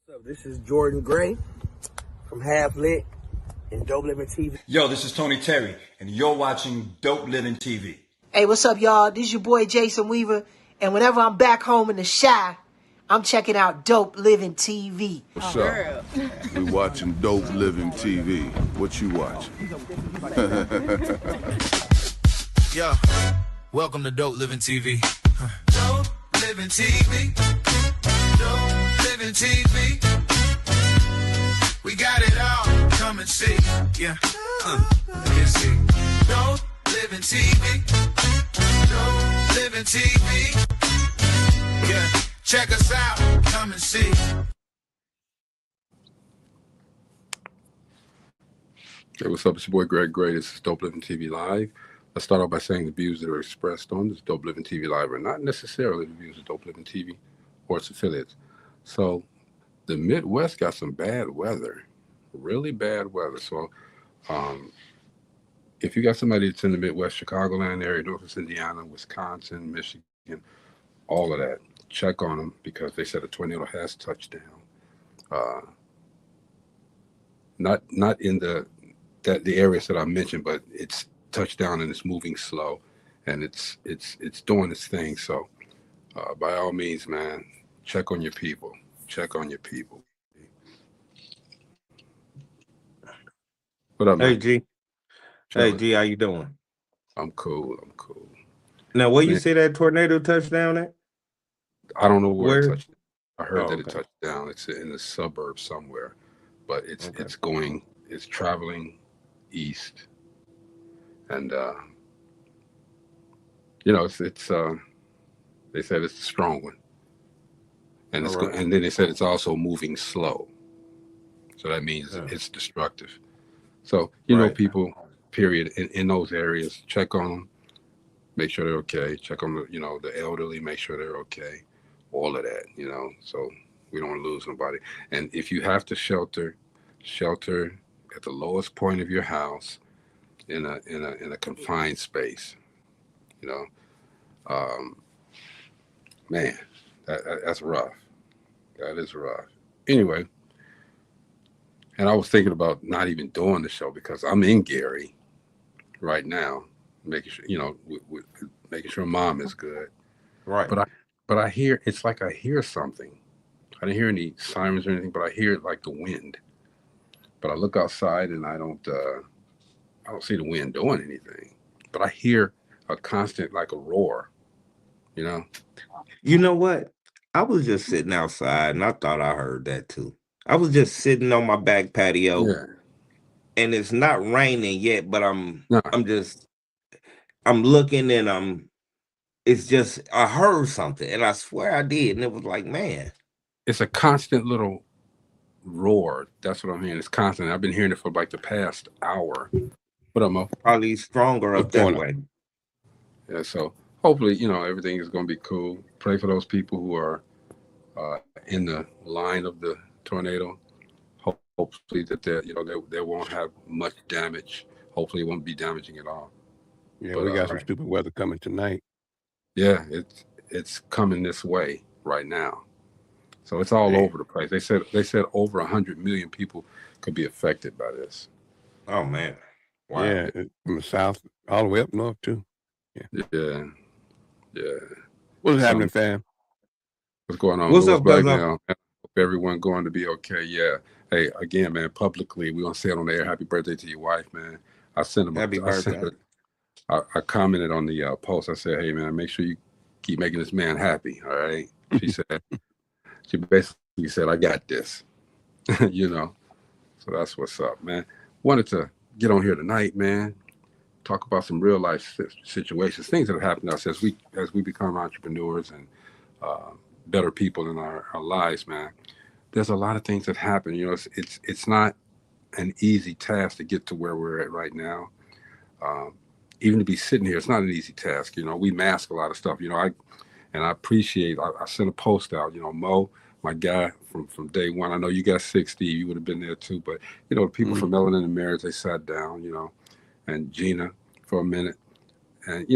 What's up? This is Jordan Gray from Half Lit and Dope Living TV. Yo, this is Tony Terry, and you're watching Dope Living TV. Hey, what's up, y'all? This is your boy Jason Weaver, and whenever I'm back home in the Chi, I'm checking out Dope Living TV. What's up? We watching Dope Living TV. What you watching? Yo, welcome to Dope Living TV. Dope Living TV. Dope Living TV. We got it all. Come and see. Yeah. Let's see. Dope Living TV. Dope Living TV. Yeah. Check us out. Come and see. Hey, what's up? It's your boy Greg Gray. This is Dope Living TV Live. Let's start off by saying the views that are expressed on this Dope Living TV Live are not necessarily the views of Dope Living TV or its affiliates. So the Midwest got some bad weather, really bad weather. So if you got somebody that's in the Midwest, Chicagoland area, Northwest Indiana, Wisconsin, Michigan, all of that, check on them because they said a tornado has touched down. Not in the areas that I mentioned, but it's touched down and it's moving slow, and it's doing its thing. So by all means, man, check on your people. Check on your people. What up, man? Hey G. Hey G, how you doing? I'm cool. Now, where you see that tornado touchdown at? I don't know where it Where? touched. I heard that it Okay. touched down. It's in the suburbs somewhere, but it's Okay. it's traveling east, and it's they said it's a strong one, and All right. and then they said it's also moving slow, so that means Yeah. it's destructive. So you know, Right. people, period, in those areas, check on them, make sure they're okay. Check on the elderly, make sure they're okay. All of that, so we don't want to lose nobody. And if you have to shelter at the lowest point of your house in a confined space. Man, that's rough. That is rough. Anyway, and I was thinking about not even doing the show because I'm in Gary right now, making sure making sure mom is good. Right. But I hear, it's like I hear something. I didn't hear any sirens or anything, but I hear it like the wind. But I look outside and I don't see the wind doing anything. But I hear a constant, like a roar. You know what? I was just sitting outside and I thought I heard that too. I was just sitting on my back patio Yeah. and it's not raining yet, but I'm No. looking and it's just I heard something and I swear I did, and it was like, man. It's a constant little roar. That's what I'm hearing. It's constant. I've been hearing it for like the past hour. What up, Mo? Probably stronger up What's that going on? way. Yeah, so hopefully, everything is going to be cool. Pray for those people who are in the line of the tornado. Hopefully that they won't have much damage. Hopefully it won't be damaging at all. Yeah, But, we got some stupid weather coming tonight. Yeah, it's coming this way right now. So it's all Man. over the place. They said over 100 million people could be affected by this. Oh man. Wow. Yeah, from the south all the way up north too. Yeah. What's happening, fam? What's going on? What's Louis up, Black brother? now? Hope everyone going to be okay. Yeah. Hey, again, man, publicly, we're gonna say it on the air. Happy birthday to your wife, man. I sent him. Happy birthday. I commented on the post. I said, hey, man, make sure you keep making this man happy. All right. She basically said, I got this. So that's what's up, man. Wanted to get on here tonight, man. Talk about some real life situations, things that have happened to us as we become entrepreneurs and better people in our lives, man. There's a lot of things that happen. It's not an easy task to get to where we're at right now. Even to be sitting here, it's not an easy task. We mask a lot of stuff. I appreciate. I sent a post out. Mo, my guy from day one. I know you got 60. You would have been there too. But people from Melanin and Marriage, they sat down. And Gina for a minute. And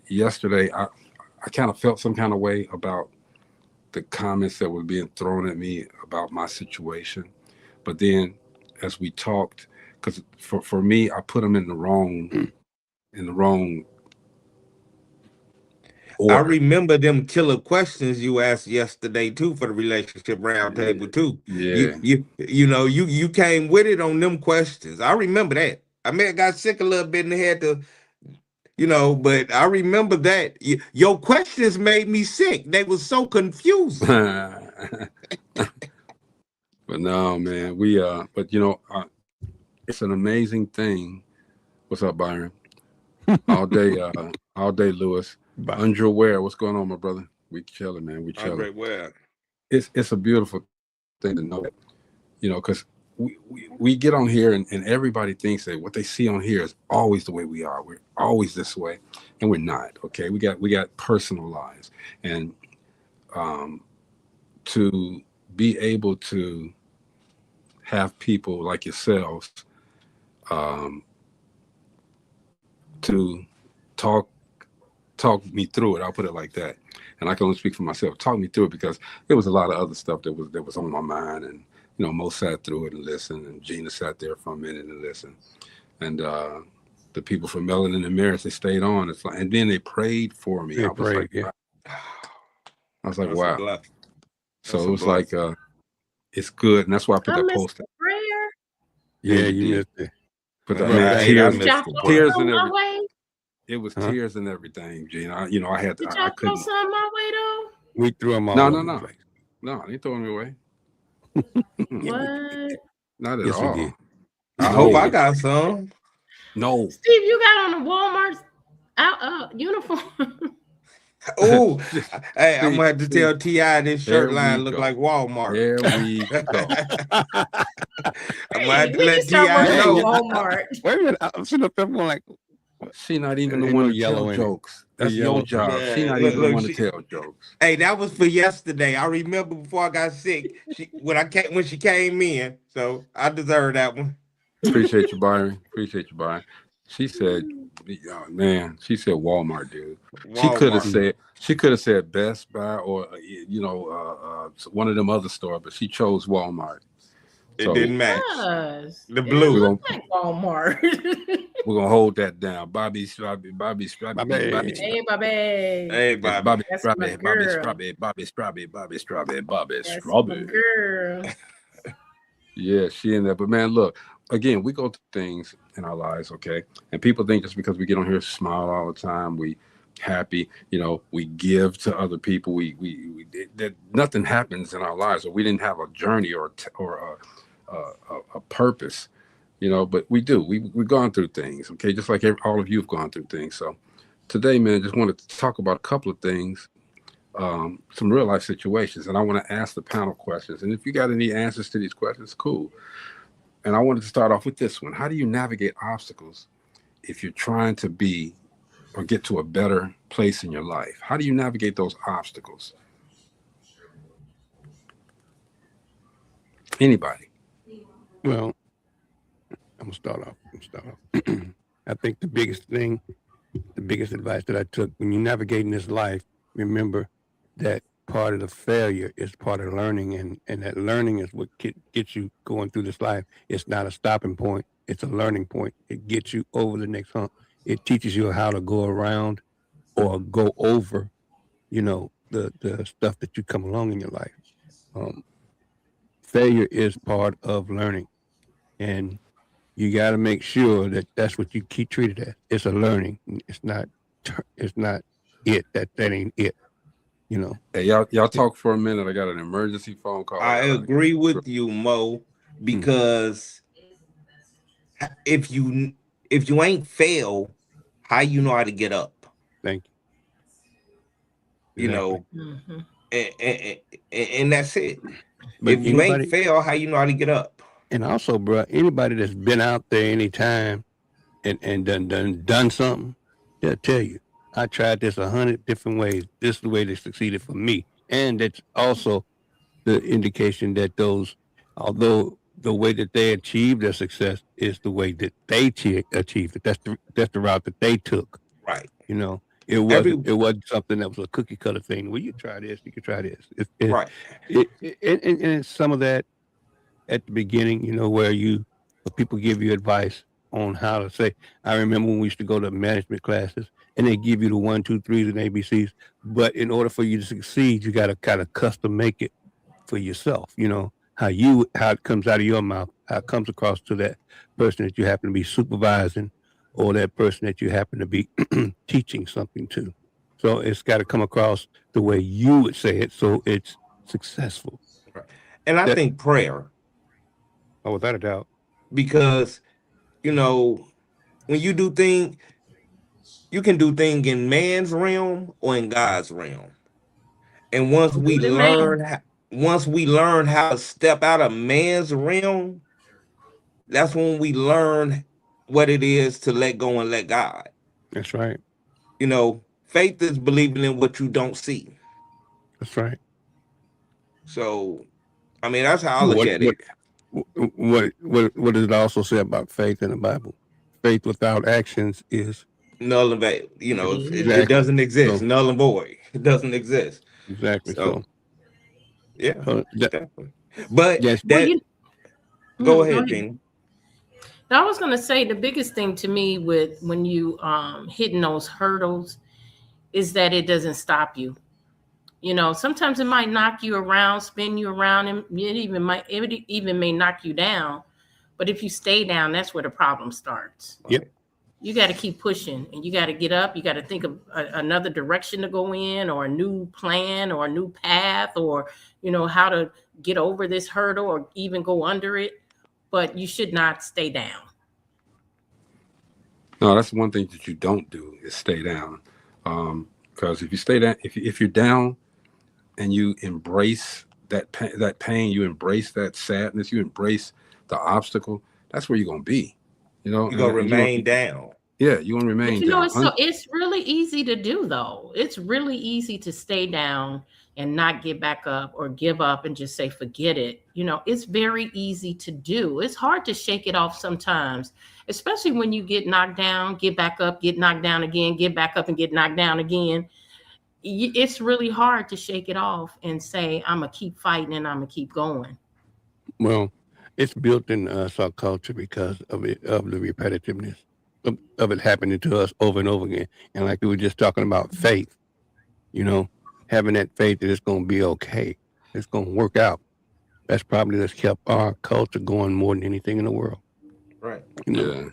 yesterday I kind of felt some kind of way about the comments that were being thrown at me about my situation. But then, as we talked, because for me, I put them in the wrong I order. remember them killer questions you asked yesterday too for the relationship roundtable too. Yeah. You came with it on them questions. I remember that. I may have got sick a little bit and had to, but I remember that. Your questions made me sick. They were so confusing. But no, man, but it's an amazing thing. What's up, Byron? All day, Lewis. Andre Ware, what's going on, my brother? We chilling, man. We chilling. Andre Ware. It's a beautiful thing to know that, because we get on here and everybody thinks that what they see on here is always the way we are. We're always this way, and we're not. Okay, we got personal lives, and to be able to have people like yourselves to talk me through it. I'll put it like that. And I can only speak for myself. Talk me through it because there was a lot of other stuff that was on my mind. And, Mo sat through it and listened. And Gina sat there for a minute and listened. And the people from Melanin and Marriage, they stayed on. It's like, and then they prayed for me. I was like, wow. So it was like, it's good. And that's why I put that post up. Prayer. Yeah, you missed it. But tears and everything. It was Huh? tears and everything, Gina. I had to. Did y'all throw some my way though? We threw them all. No. No, they throwing me away. What? Not at Yes, we all. did. I hope I got some. No. Steve, you got on a Walmart uniform. Oh, hey, I'm gonna have to tell T.I. this shirt line look like Walmart. There we go. I'm gonna have to let T.I. know. Walmart. Wait a minute. I'm sitting up there going like, she not even the one to tell jokes. That's your job. Yeah, She not even the one to tell jokes. Hey, that was for yesterday. I remember before I got sick, when she came in, so I deserve that one. Appreciate you, Byron. She said, man, she said Walmart, dude. Walmart. She could have said Best Buy or one of them other stores, but she chose Walmart. It didn't match. Yes. The blue. It looked like Walmart. We're gonna hold that down. Bobby. Hey, Bobby. Bobby. Girl. Yeah, she in there. But man, look, again, we go through things in our lives, okay? And people think just because we get on here smile all the time, we happy, we give to other people, that nothing happens in our lives, or we didn't have a journey or a purpose, but we do. We've gone through things, okay? Just like all of you have gone through things. So today, man, just wanted to talk about a couple of things, some real life situations, and I want to ask the panel questions. And if you got any answers to these questions, cool. And I wanted to start off with this one. How do you navigate obstacles if you're trying to be or get to a better place in your life? How do you navigate those obstacles? Anybody? well, I'm gonna start off. I think the biggest advice that I took when you're navigating this life, remember that part of the failure is part of learning, and that learning is what gets you going through this life. It's not a stopping point, it's a learning point. It gets you over the next hump. It teaches you how to go around or go over, the stuff that you come along in your life. Failure is part of learning, and you got to make sure that that's what you keep treated as. It's a learning. It's not it. That ain't it. Hey, y'all talk for a minute. I got an emergency phone call. I agree with you, Mo, because if you ain't fail, how you know how to get up? Thank you. And that's it. But if you ain't fail, how you know how to get up? And also, bro, anybody that's been out there anytime and done something, they'll tell you, I tried this 100 different ways. This is the way that succeeded for me. And that's also the indication that although the way that they achieved their success is the way that they achieved it. That's the route that they took. Right. It wasn't something that was a cookie cutter thing. Well, you try this, you can try this. Right. And it's some of that at the beginning, where people give you advice on how to say. I remember when we used to go to management classes and they give you the 1, 2, 3s and ABCs. But in order for you to succeed, you got to kind of custom make it for yourself. How it comes out of your mouth, how it comes across to that person that you happen to be supervising, or that person that you happen to be teaching something to. So it's got to come across the way you would say it, so it's successful. Right. And I think prayer. Oh, without a doubt. Because, when you do things, you can do things in man's realm or in God's realm. And once we learn how to step out of man's realm, that's when we learn what it is to let go and let God. That's right. Faith is believing in what you don't see. That's right. So, that's how I look at it. What does it also say about faith in the Bible? Faith without actions is null and void. It doesn't exist. So, null and void. It doesn't exist. Exactly. So yeah, definitely. But yes, go ahead, King. I was going to say the biggest thing to me with when you hitting those hurdles is that it doesn't stop you. Sometimes it might knock you around, spin you around, and it even may knock you down. But if you stay down, that's where the problem starts. Yep. You got to keep pushing, and you got to get up. You got to think of another direction to go in, or a new plan, or a new path, or how to get over this hurdle, or even go under it. But you should not stay down. No, that's one thing that you don't do is stay down. Because if you stay down, if you're down and you embrace that pain, you embrace that sadness, you embrace the obstacle, that's where you're gonna be. You're gonna remain down. Yeah, you're gonna remain down. It's really easy to do though. It's really easy to stay down and not get back up, or give up and just say, forget it. It's very easy to do. It's hard to shake it off sometimes, especially when you get knocked down, get back up, get knocked down again, get back up and get knocked down again. It's really hard to shake it off and say, I'm going to keep fighting and I'm going to keep going. Well, it's built in us, our culture, because of the repetitiveness of it happening to us over and over again. And like we were just talking about faith, having that faith that it's going to be okay. It's going to work out. That's probably that's kept our culture going more than anything in the world. Right. Yeah.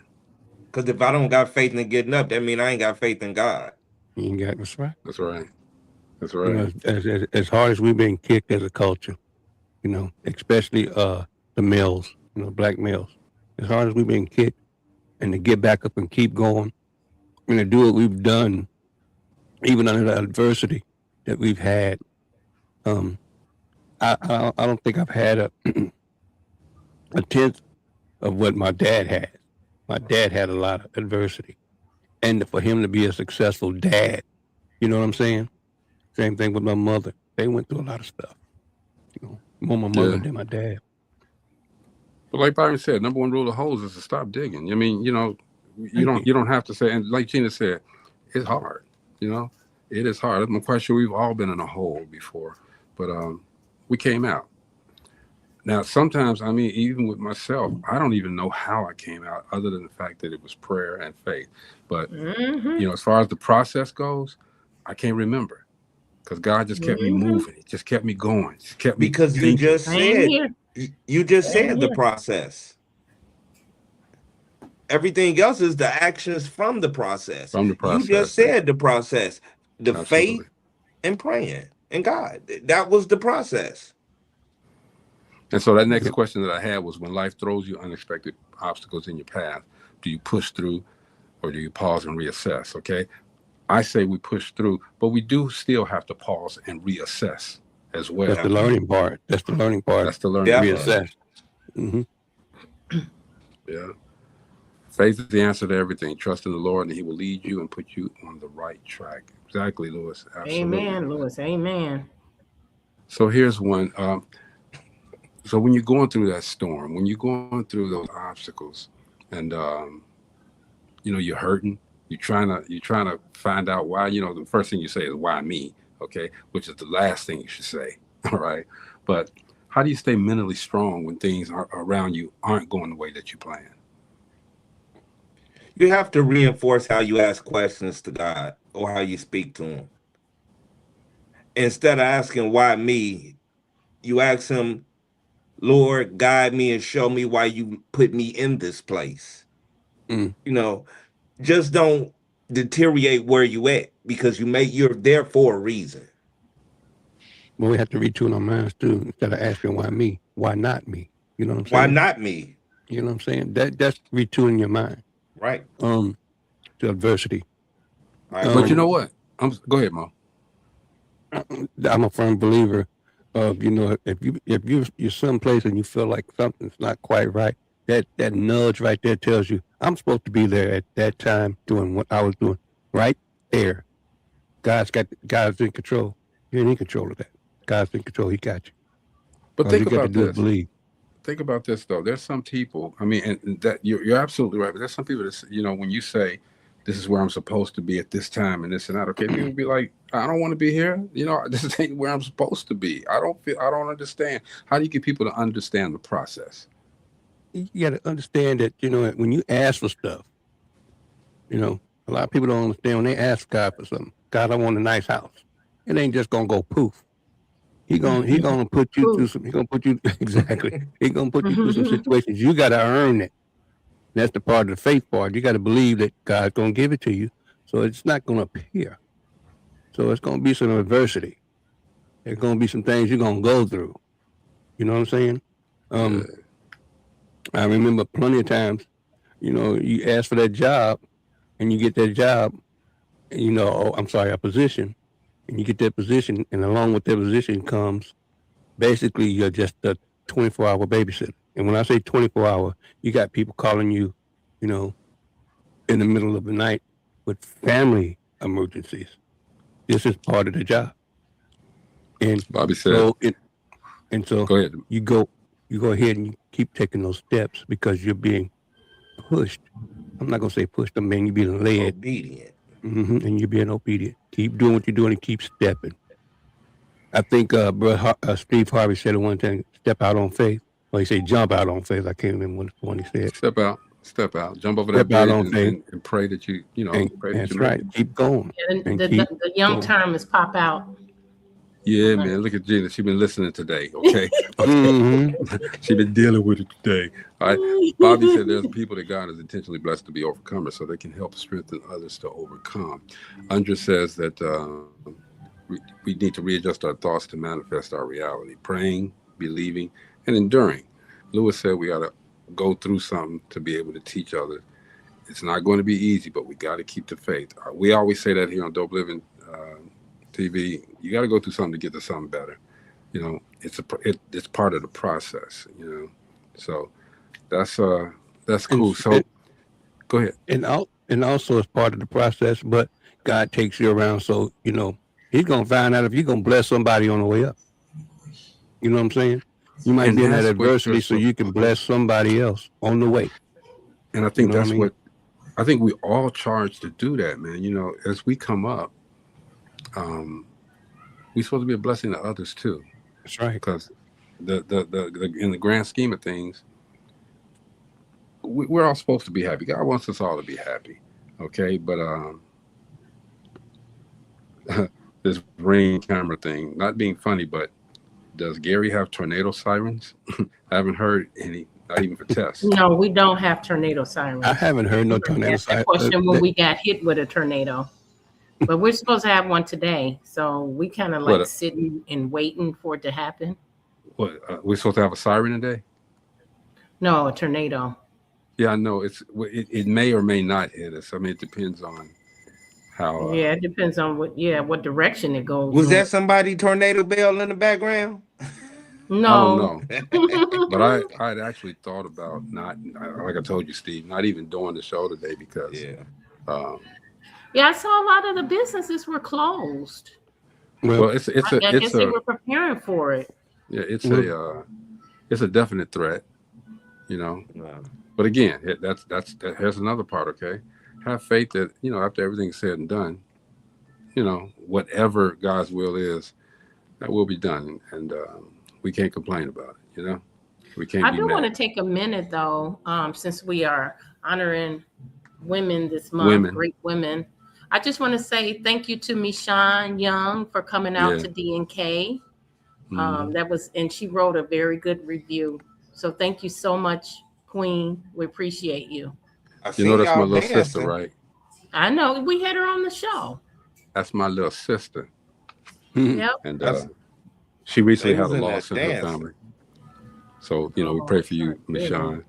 Because if I don't got faith in getting up, that means I ain't got faith in God. You ain't got, that's right. That's right. That's right. As hard as we've been kicked as a culture, especially the males, black males, as hard as we've been kicked, and to get back up and keep going, and to do what we've done, even under the adversity that we've had. I don't think I've had a tenth of what my dad had. My dad had a lot of adversity, and for him to be a successful dad, you know what I'm saying? Same thing with my mother. They went through a lot of stuff. More my mother than my dad. But like Byron said, number one rule of hoes is to stop digging. You don't have to say, and like Gina said, it's hard. It is hard. I'm quite sure we've all been in a hole before, but we came out. Now, sometimes, even with myself, I don't even know how I came out, other than the fact that it was prayer and faith. But as far as the process goes, I can't remember, because God just kept me moving. It just kept me going. Just kept me because thinking. You just said the process. Everything else is the actions from the process. From the process. You just said the process. The Absolutely. Faith and praying and God. That was the process. And so that next question that I had was, when life throws you unexpected obstacles in your path, do you push through or do you pause and reassess? Okay. I say we push through, but we do still have to pause and reassess as well. That's the learning part. That's the learning part. Reassess. Mm-hmm. Yeah. Faith is the answer to everything. Trust in the Lord and he will lead you and put you on the right track. Exactly, Lewis. Absolutely. Amen, Lewis. Amen. So here's one. So when you're going through that storm, when you're going through those obstacles and, you're hurting, You're trying to find out why. You know, the first thing you say is why me, okay, which is the last thing you should say. All right, but how do you stay mentally strong when things around you aren't going the way that you plan? You have to reinforce how you ask questions to God or how you speak to him. Instead of asking why me, you ask him, Lord, guide me and show me why you put me in this place. Mm. You know, just don't deteriorate where you at because you're there for a reason. Well, we have to retune our minds too. Instead of asking why me, why not me? You know what I'm Why saying? not me? You know what I'm saying? That's retuning your mind. Right. To adversity. But you know what? Go ahead, Mo. I'm a firm believer of, you know, if you're someplace and you feel like something's not quite right, that nudge right there tells you I'm supposed to be there at that time doing what I was doing right there. God's in control. You ain't in control of that. God's in control. He got you. But All think you got to about do is this. believe. Think about this though. There's some people. I mean, and that you're absolutely right. But there's some people that, you know, when you say this is where I'm supposed to be at this time and this and that, okay, people be like, I don't want to be here. You know, this ain't where I'm supposed to be. I don't understand. How do you get people to understand the process? You got to understand that, you know, when you ask for stuff, you know, a lot of people don't understand when they ask God for something. God, I want a nice house. It ain't just gonna go poof. He gonna put you through some. He gonna put you exactly. He gonna put you through some situations. You got to earn it. That's the part of the faith part. You got to believe that God's gonna give it to you. So it's not gonna appear. So it's gonna be some adversity. There's gonna be some things you're gonna go through. You know what I'm saying? I remember plenty of times. You know, you ask for that job, and you get that job. And you know, a position, and you get that position, and along with that position comes basically you're just a 24-hour babysitter. And when I say 24-hour, you got people calling you, you know, in the middle of the night with family emergencies. This is part of the job. And Bobby said, so go ahead. You go ahead and you keep taking those steps because you're being pushed. I'm not gonna say pushed. I mean, you're being led. Obedient. And you're being obedient. Keep doing what you're doing and keep stepping. I think Steve Harvey said it one time, step out on faith. Or he said jump out on faith. I can't remember what one he said. Step out, jump over that bridge and pray that you know. That's right. Keep going. And the young term is pop out. Yeah, man. Look at Gina. She's been listening today. Okay. She's been dealing with it today. All right. Bobby said there's people that God has intentionally blessed to be overcomers so they can help strengthen others to overcome. Andrea says that we need to readjust our thoughts to manifest our reality. Praying, believing, and enduring. Lewis said we got to go through something to be able to teach others. It's not going to be easy, but we got to keep the faith. We always say that here on Dope Living TV. You got to go through something to get to something better. You know, it's part of the process. You know, so that's cool. So go ahead. And also it's part of the process, but God takes you around, so you know He's gonna find out if you're gonna bless somebody on the way up. You know what I'm saying? You might be in that adversity so you can bless somebody else on the way. And I think that's what I think we all charged to do that, man. You know, as we come up, we're supposed to be a blessing to others too. That's right. Because the in the grand scheme of things, we're all supposed to be happy. God wants us all to be happy. Okay, but this Ring camera thing, not being funny, but does Gary have tornado sirens? I haven't heard any, not even for tests. No, we don't have tornado sirens. I haven't heard no tornado sirens. Question when we got hit with a tornado. But we're supposed to have one today. So we kind of like sitting and waiting for it to happen. What, we're supposed to have a siren today? No, a tornado. Yeah, I know. It may or may not hit us. I mean, it depends on how. Yeah, it depends on what direction it goes. Was that somebody tornado bell in the background? No. I don't know. But I had actually thought about not, like I told you, Steve, not even doing the show today because. Yeah, I saw a lot of the businesses were closed. Well, it's I guess they were preparing for it. Yeah, it's a definite threat, you know. But again, here's another part. Okay, have faith that, after everything's said and done, whatever God's will is, that will be done. And we can't complain about it, We can't I be do mad. want to take a minute though, since we are honoring women this month, Women. great women. I just want to say thank you to Michonne Young for coming out Yeah. to D&K. Mhm. And she wrote a very good review. So thank you so much, Queen. We appreciate you. I You know seen that's my y'all little sister, dancing. right? I know we had her on the show. That's my little sister. Yep. And That's, she recently they had was a in there loss in her dancing. family. So, we Oh, pray for you, my Miss goodness. Sean.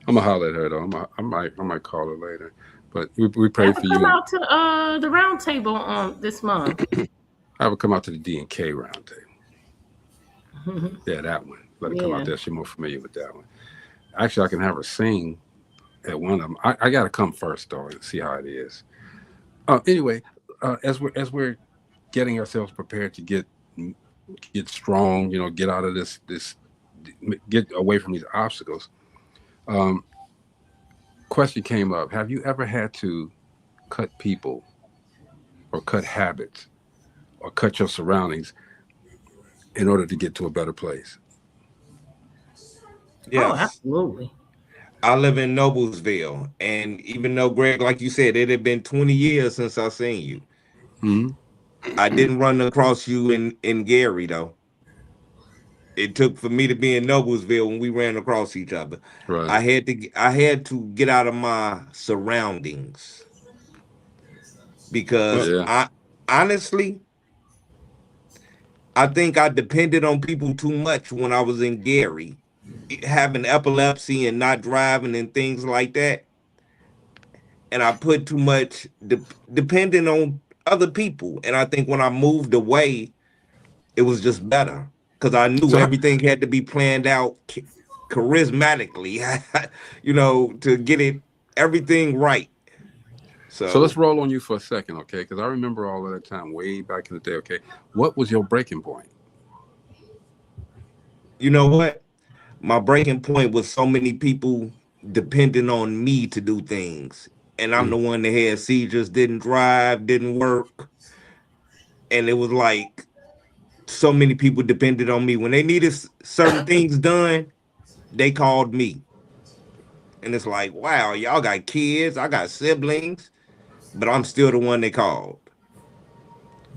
I'm gonna holler at her though. I might call her later. But we pray Have for her come you. out to the round table this month. I would come out to the D&K round table. Yeah, that one. Let her come out Yeah. there. She's more familiar with that one. Actually, I can have her sing at one of them. I got to come first though and see how it is. Anyway, as we're getting ourselves prepared to get strong, get out of this, get away from these obstacles. Question came up: have you ever had to cut people, or cut habits, or cut your surroundings in order to get to a better place? Oh, Yes. absolutely. I live in Noblesville, and even though Greg, like you said, it had been 20 years since I seen you, Hmm. I didn't run across you in Gary though. It took for me to be in Noblesville when we ran across each other. Right. I had to get out of my surroundings because Yeah. I honestly I think I depended on people too much when I was in Gary, having epilepsy and not driving and things like that. And I put too much depending on other people. And I think when I moved away, it was just better because I knew So everything had to be planned out charismatically, to get it everything right. so let's So roll on you for a second, okay? Because I remember all of that time way back in the day. Okay, what was your breaking point? you know what? My breaking point was so many people depending on me to do things. And I'm Mm. the one that had seizures, didn't drive, didn't work. And it was like so many people depended on me. When they needed certain things done, they called me. And it's like, wow, y'all got kids, I got siblings, but I'm still the one they called.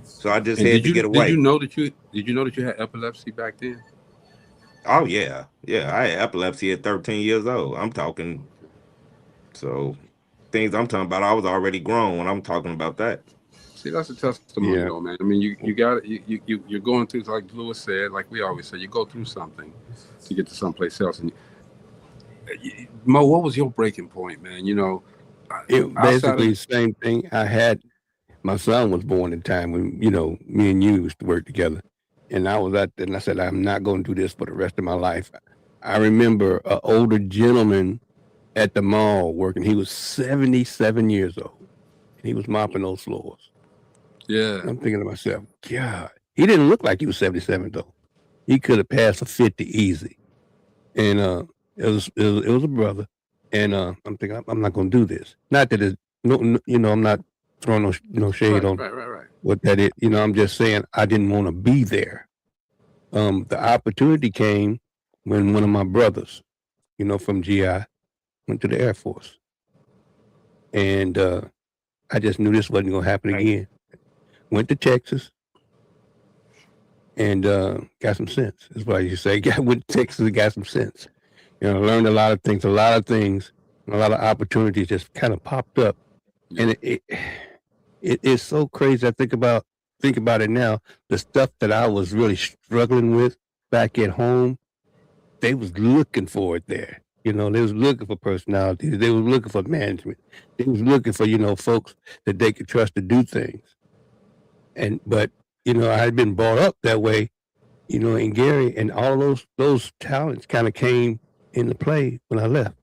So I just And had did to you get did you away. know that you had epilepsy back then? Oh yeah. Yeah. I had epilepsy at 13 years old. I'm talking so things I'm talking about, I was already grown when I'm talking about that. See, that's a testimony, Yeah. though, man. I mean, you got you're going through, like Lewis said, like we always say, you go through something to get to someplace else. And Mo, what was your breaking point, man? It Outside basically of the same thing. I had my son was born in time when me and you used to work together, and I was out there and I said I'm not going to do this for the rest of my life. I remember an older gentleman at the mall working. He was 77 years old, and he was mopping those floors. yeah, And I'm thinking to myself, God, he didn't look like he was 77 though. He could have passed for 50 easy. And it was a brother. And I'm thinking I'm not going to do this. Not that it's I'm not throwing no shade right, on right, right, right. what that is. I'm just saying I didn't want to be there. The opportunity came when one of my brothers, from GI, went to the Air Force, and I just knew this wasn't going to happen again. Went to Texas and got some sense. That's why you say went to Texas and got some sense. Learned a lot of things, and a lot of opportunities just kind of popped up, Yeah. and it's so crazy. I think about it now. The stuff that I was really struggling with back at home, they was looking for it there. They was looking for personalities. They was looking for management. They was looking for folks that they could trust to do things. But I had been brought up that way, in Gary, and all those talents kind of came into play when I left.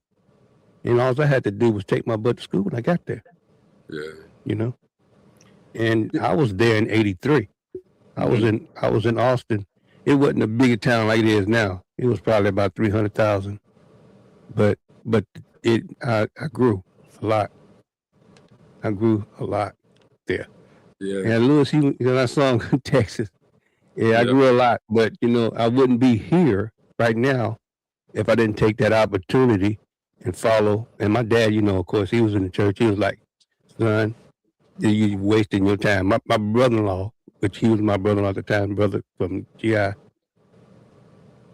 And all I had to do was take my butt to school when I got there. Yeah. And I was there in '83. I was in Austin. It wasn't a bigger town like it is now. It was probably about 300,000. But I grew a lot. I grew a lot there. Yeah. And Lewis, I saw him in Texas. Yeah, I Yep. grew a lot, but I wouldn't be here right now if I didn't take that opportunity and follow. And my dad, of course, he was in the church. He was like, "Son, you wasting your time." My brother-in-law, which he was my brother-in-law at the time, brother from GI,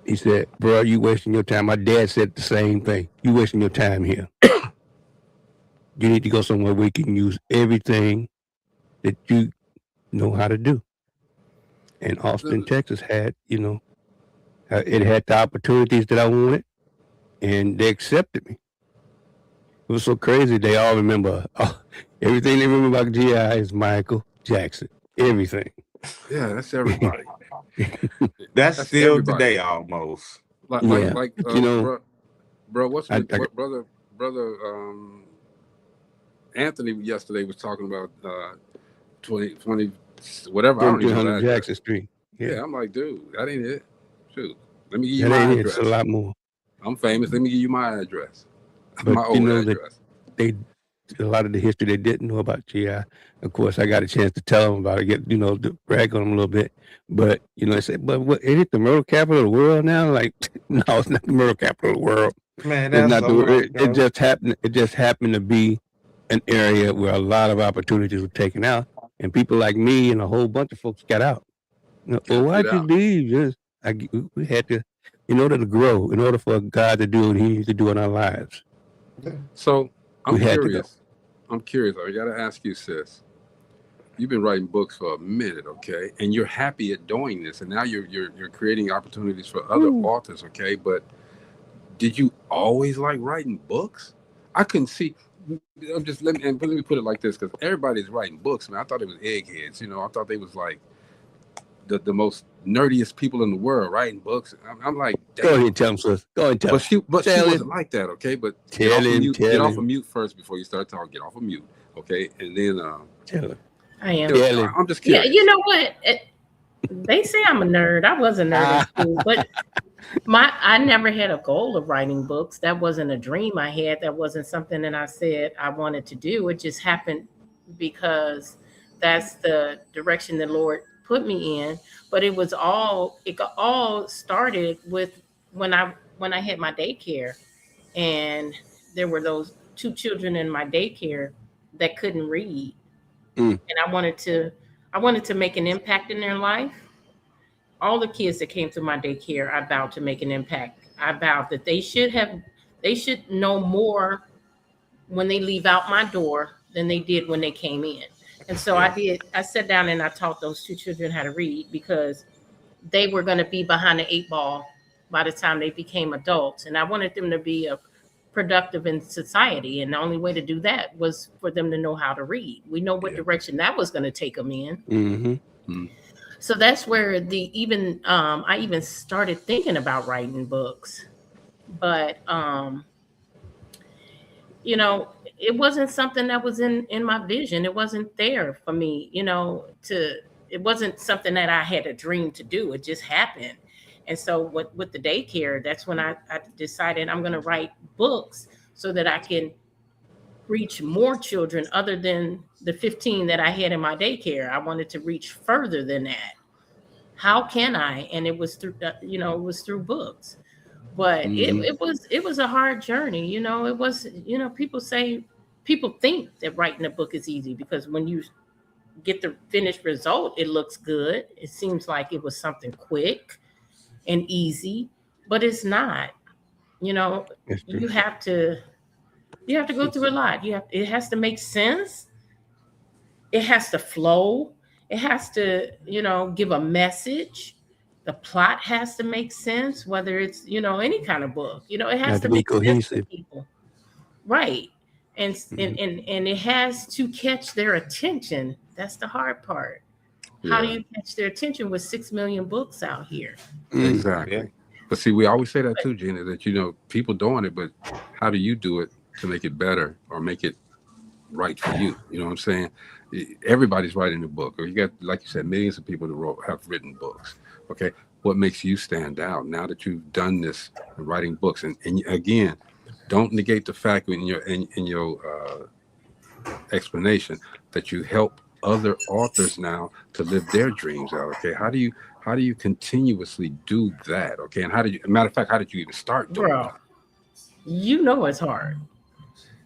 he said, "Bro, you wasting your time." My dad said the same thing. "You wasting your time here. You need to go somewhere where you can use everything that you know how to do." And Austin, Texas had, it had the opportunities that I wanted, and they accepted me. It was so crazy. They all remember everything they remember about GI is Michael Jackson. Everything. Yeah, that's everybody. That's still everybody. today almost. Like bro, what's I brother Anthony yesterday was talking about 20 whatever. I don't even know 300 Jackson Street. Yeah, I'm like, dude, that ain't it. Shoot, let me give you That my ain't address. It's a lot more. I'm famous. Let me give you my address. But my old address. That a lot of the history they didn't know about GI. Of course, I got a chance to tell them about it, to brag on them a little bit. But I said, but what, is it the murder capital of the world now? Like, no, it's not the murder capital of the world. Man, that's not it just happened. It just happened to be an area where a lot of opportunities were taken out, and people like me and a whole bunch of folks got out. Well, why'd you leave? We had to, in order to grow, in order for God to do what He needs to do in our lives. So I'm curious. I got to ask you, sis. You've been writing books for a minute, okay, and you're happy at doing this, and now you're creating opportunities for other authors, okay. But did you always like writing books? I couldn't see. Let me put it like this, because everybody's writing books, man. I thought it was eggheads, I thought they was like the most nerdiest people in the world writing books. I'm like, damn. Go ahead and tell them, sis. Go ahead and tell them. But she wasn't like that, okay? But get off of mute first before you start talking. Get off of mute, okay? And then tell her. I am. I'm just curious. Yeah, you know what? They say I'm a nerd. I was a nerd in school, but I never had a goal of writing books. That wasn't a dream I had. That wasn't something that I said I wanted to do. It just happened because that's the direction the Lord put me in. But it all started with when I had my daycare, and there were those 2 children in my daycare that couldn't read. And I wanted to make an impact in their life. All the kids that came through my daycare, I vowed to make an impact. I vowed that they should know more when they leave out my door than they did when they came in. And so I sat down and I taught those 2 children how to read, because they were going to be behind the 8 ball by the time they became adults. And I wanted them to be productive in society. And the only way to do that was for them to know how to read. We know what direction that was going to take them in. Mm-hmm. Mm-hmm. So that's where I even started thinking about writing books. But, it wasn't something that was in my vision. It wasn't there for me, it wasn't something that I had a dream to do. It just happened. And so with the daycare, that's when I decided I'm going to write books so that I can reach more children other than the 15 that I had in my daycare. I wanted to reach further than that. How can I? And it was through books. But it was a hard journey. It was, people think that writing a book is easy, because when you get the finished result, it looks good. It seems like it was something quick and easy, but it's not. You have to go through a lot. It has to make sense. It has to flow. It has to, give a message. The plot has to make sense, whether it's, any kind of book. It has to make sense to people. Right. And it has to catch their attention. That's the hard part. Yeah. How do you catch their attention with 6 million books out here? Exactly. Yeah. But see, we always say that too, Gina, that, people doing it, but how do you do it to make it better or make it right for you? You know what I'm saying? Everybody's writing a book, or you got, like you said, millions of people that have written books. Okay. What makes you stand out now that you've done this, writing books? And again, don't negate the fact in your explanation that you help other authors now to live their dreams out. Okay, how do you continuously do that? Okay, and matter of fact, how did you even start doing Bro, you know it's hard.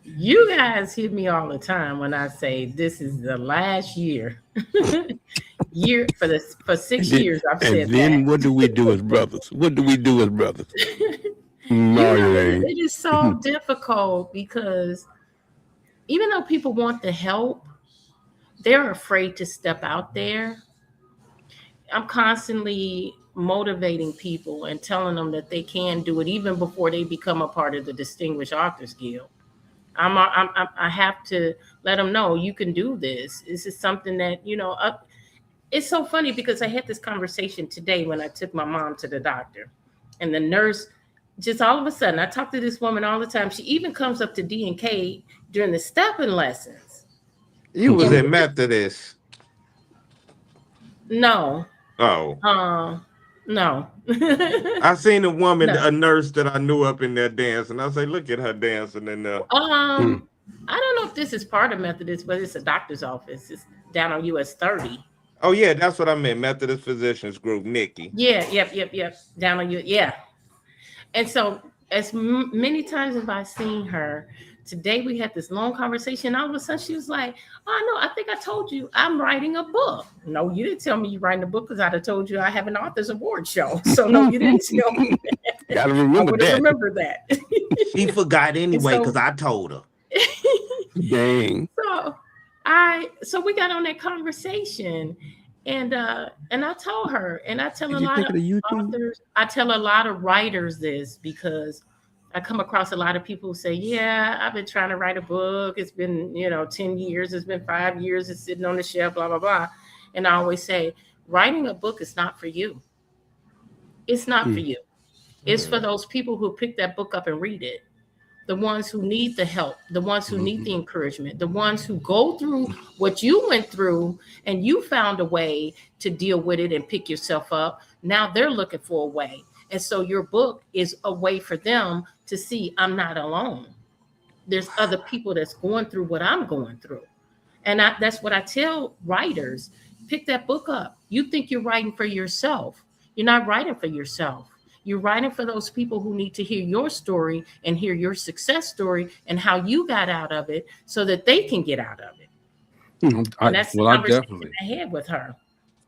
You guys hear me all the time when I say this is the last year. For 6 years I've said and then that. what do we do as brothers? What do we do as brothers? No, you ain't. It is so difficult because even though people want the help, they're afraid to step out there. I'm constantly motivating people and telling them that they can do it even before they become a part of the Distinguished Authors Guild. I have to let them know you can do this. This is something that, it's so funny because I had this conversation today when I took my mom to the doctor, and the nurse, just all of a sudden, I talk to this woman all the time. She even comes up to D&K during the stepping lessons. You was a Methodist. No. Oh. No. I seen a woman, a nurse that I knew up in there dancing. I say, look at her dancing in there. I don't know if this is part of Methodist, but it's a doctor's office. It's down on US 30. Oh yeah, that's what I meant. Methodist Physicians Group, Nikki. Yeah, yep. Down on you, yeah. And so, as many times as I've seen her, today we had this long conversation. All of a sudden, she was like, "Oh no, I think I told you I'm writing a book." No, you didn't tell me you're writing a book because I'd have told you I have an author's award show. So no, you didn't tell me that. Gotta remember that. Remember that. She forgot anyway because I told her. Dang. So we got on that conversation, and I told her, and I tell a lot of authors, I tell a lot of writers this because I come across a lot of people who say, yeah, I've been trying to write a book. It's been, 10 years. It's been 5 years. It's sitting on the shelf, blah, blah, blah. And I always say, writing a book is not for you. It's not for you. It's for those people who pick that book up and read it. The ones who need the help, the ones who need the encouragement, the ones who go through what you went through and you found a way to deal with it and pick yourself up. Now they're looking for a way. And so your book is a way for them to see I'm not alone. There's other people that's going through what I'm going through. And that's what I tell writers. Pick that book up. You think you're writing for yourself. You're not writing for yourself. You're writing for those people who need to hear your story and hear your success story and how you got out of it so that they can get out of it. And that's the conversation I had with her.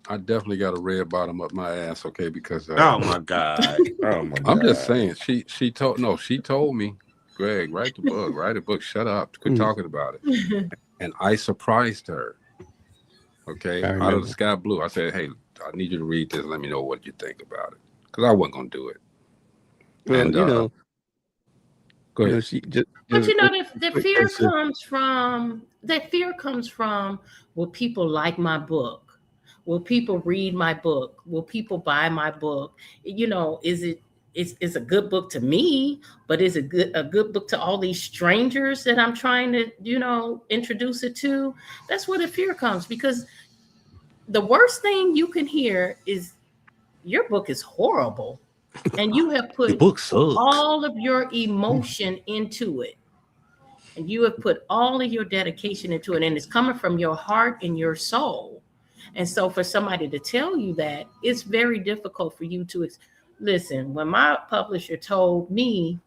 I definitely got a red bottom up my ass, okay? Because oh my God. I'm just saying, she told me, Greg, write a book, shut up, quit talking about it. And I surprised her. Okay, out of the sky blue. I said, hey, I need you to read this. Let me know what you think about it. Because I wasn't gonna do it. Well, and go ahead. But the fear comes from will people like my book? Will people read my book? Will people buy my book? It's a good book to me, but is it a good book to all these strangers that I'm trying to, introduce it to? That's where the fear comes, because the worst thing you can hear is your book is horrible and you have put all of your emotion into it. And you have put all of your dedication into it, and it's coming from your heart and your soul. And so for somebody to tell you that, it's very difficult for you to listen. When my publisher told me,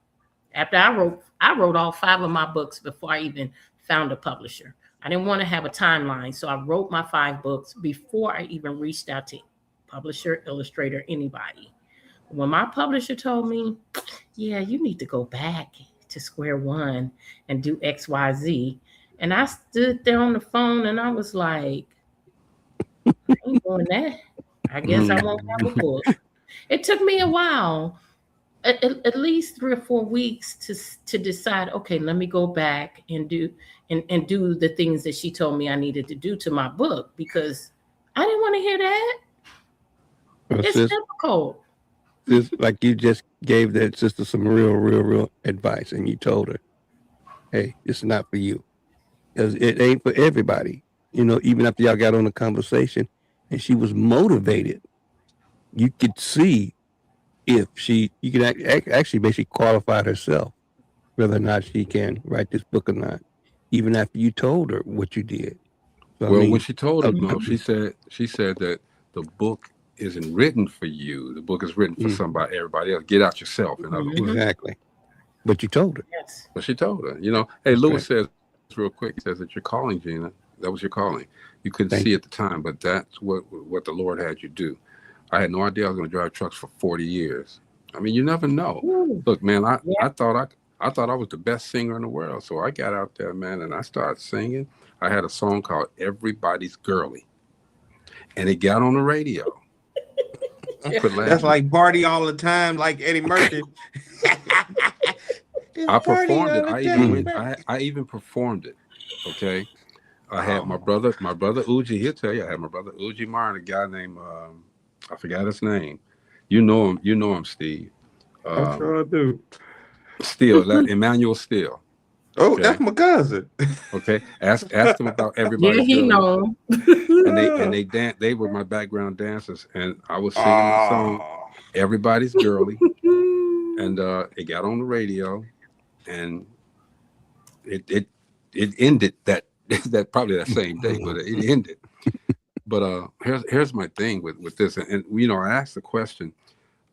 after I wrote all 5 of my books before I even found a publisher. I didn't want to have a timeline, so I wrote my 5 books before I even reached out to publisher, illustrator, anybody. When my publisher told me, yeah, you need to go back to square one and do X, Y, Z. And I stood there on the phone and I was like, I ain't doing that. I guess I won't have a book. It took me a while, at least 3 or 4 weeks to decide, okay, let me go back and do the things that she told me I needed to do to my book, because I didn't want to hear that. It's difficult. Like you just gave that sister some real advice, and you told her, hey, it's not for you. Because it ain't for everybody. Even after y'all got on the conversation and she was motivated, you could see if you could actually basically qualify herself whether or not she can write this book or not. even after you told her what you did. So, I Well, mean, when she told her, no, she said that the book isn't written for you. The book is written for somebody, everybody else. Get out yourself, in other words. exactly. But you told her. Yes. But she told her, hey, That's Lewis right. says real quick, he says that you're calling, Gina. That was your calling. You couldn't Thank see you. at the time, but that's what the Lord had you do. I had no idea I was going to drive trucks for 40 years. I mean, you never know. Ooh. Look, man, I Yeah. thought I was the best singer in the world. So I got out there, man, and I started singing. I had a song called Everybody's Girly, and it got on the radio. Quit laughing. That's like party all the time, like Eddie Murphy. I performed it. all the I time. even I even performed it. Okay. I had my brother Uji. He'll tell you. I had my brother Uji Mar and a guy named I forgot his name. You know him, Steve. I'm sure I do. Steele, Emmanuel Steele. Oh, Okay. that's my cousin. Okay. Ask them about Everybody's Yeah, he Girly. know. And they were my background dancers, and I was singing the song Everybody's Girly, and it got on the radio, and it ended that probably that same day, but it ended. But here's my thing with this, and I asked the question,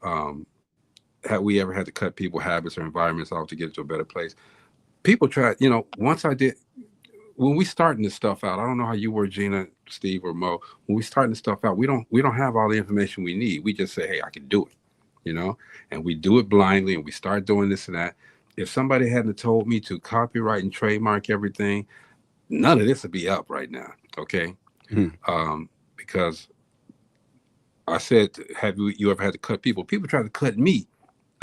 have we ever had to cut people habits or environments off to get to a better place? People try, once I did, when we starting this stuff out, I don't know how you were, Gina, Steve, or Mo. When we starting this stuff out, we don't have all the information we need. We just say, hey, I can do it, and we do it blindly, and we start doing this and that. If somebody hadn't told me to copyright and trademark everything, none of this would be up right now, okay? Because I said, have you ever had to cut people? People try to cut me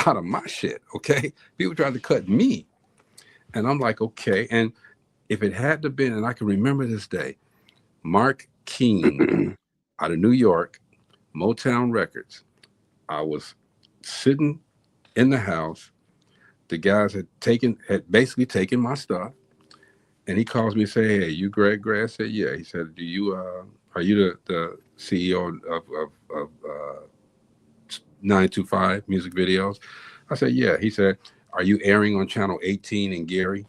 out of my shit, okay? People try to cut me. And I'm like, okay. And if it had to been, and I can remember this day, Mark King out of New York, Motown Records. I was sitting in the house. The guys had basically taken my stuff. And he calls me and say, hey, you Greg? I said, yeah. He said, are you the CEO of 925 Music Videos? I said, yeah. He said, are you airing on channel 18 in Gary?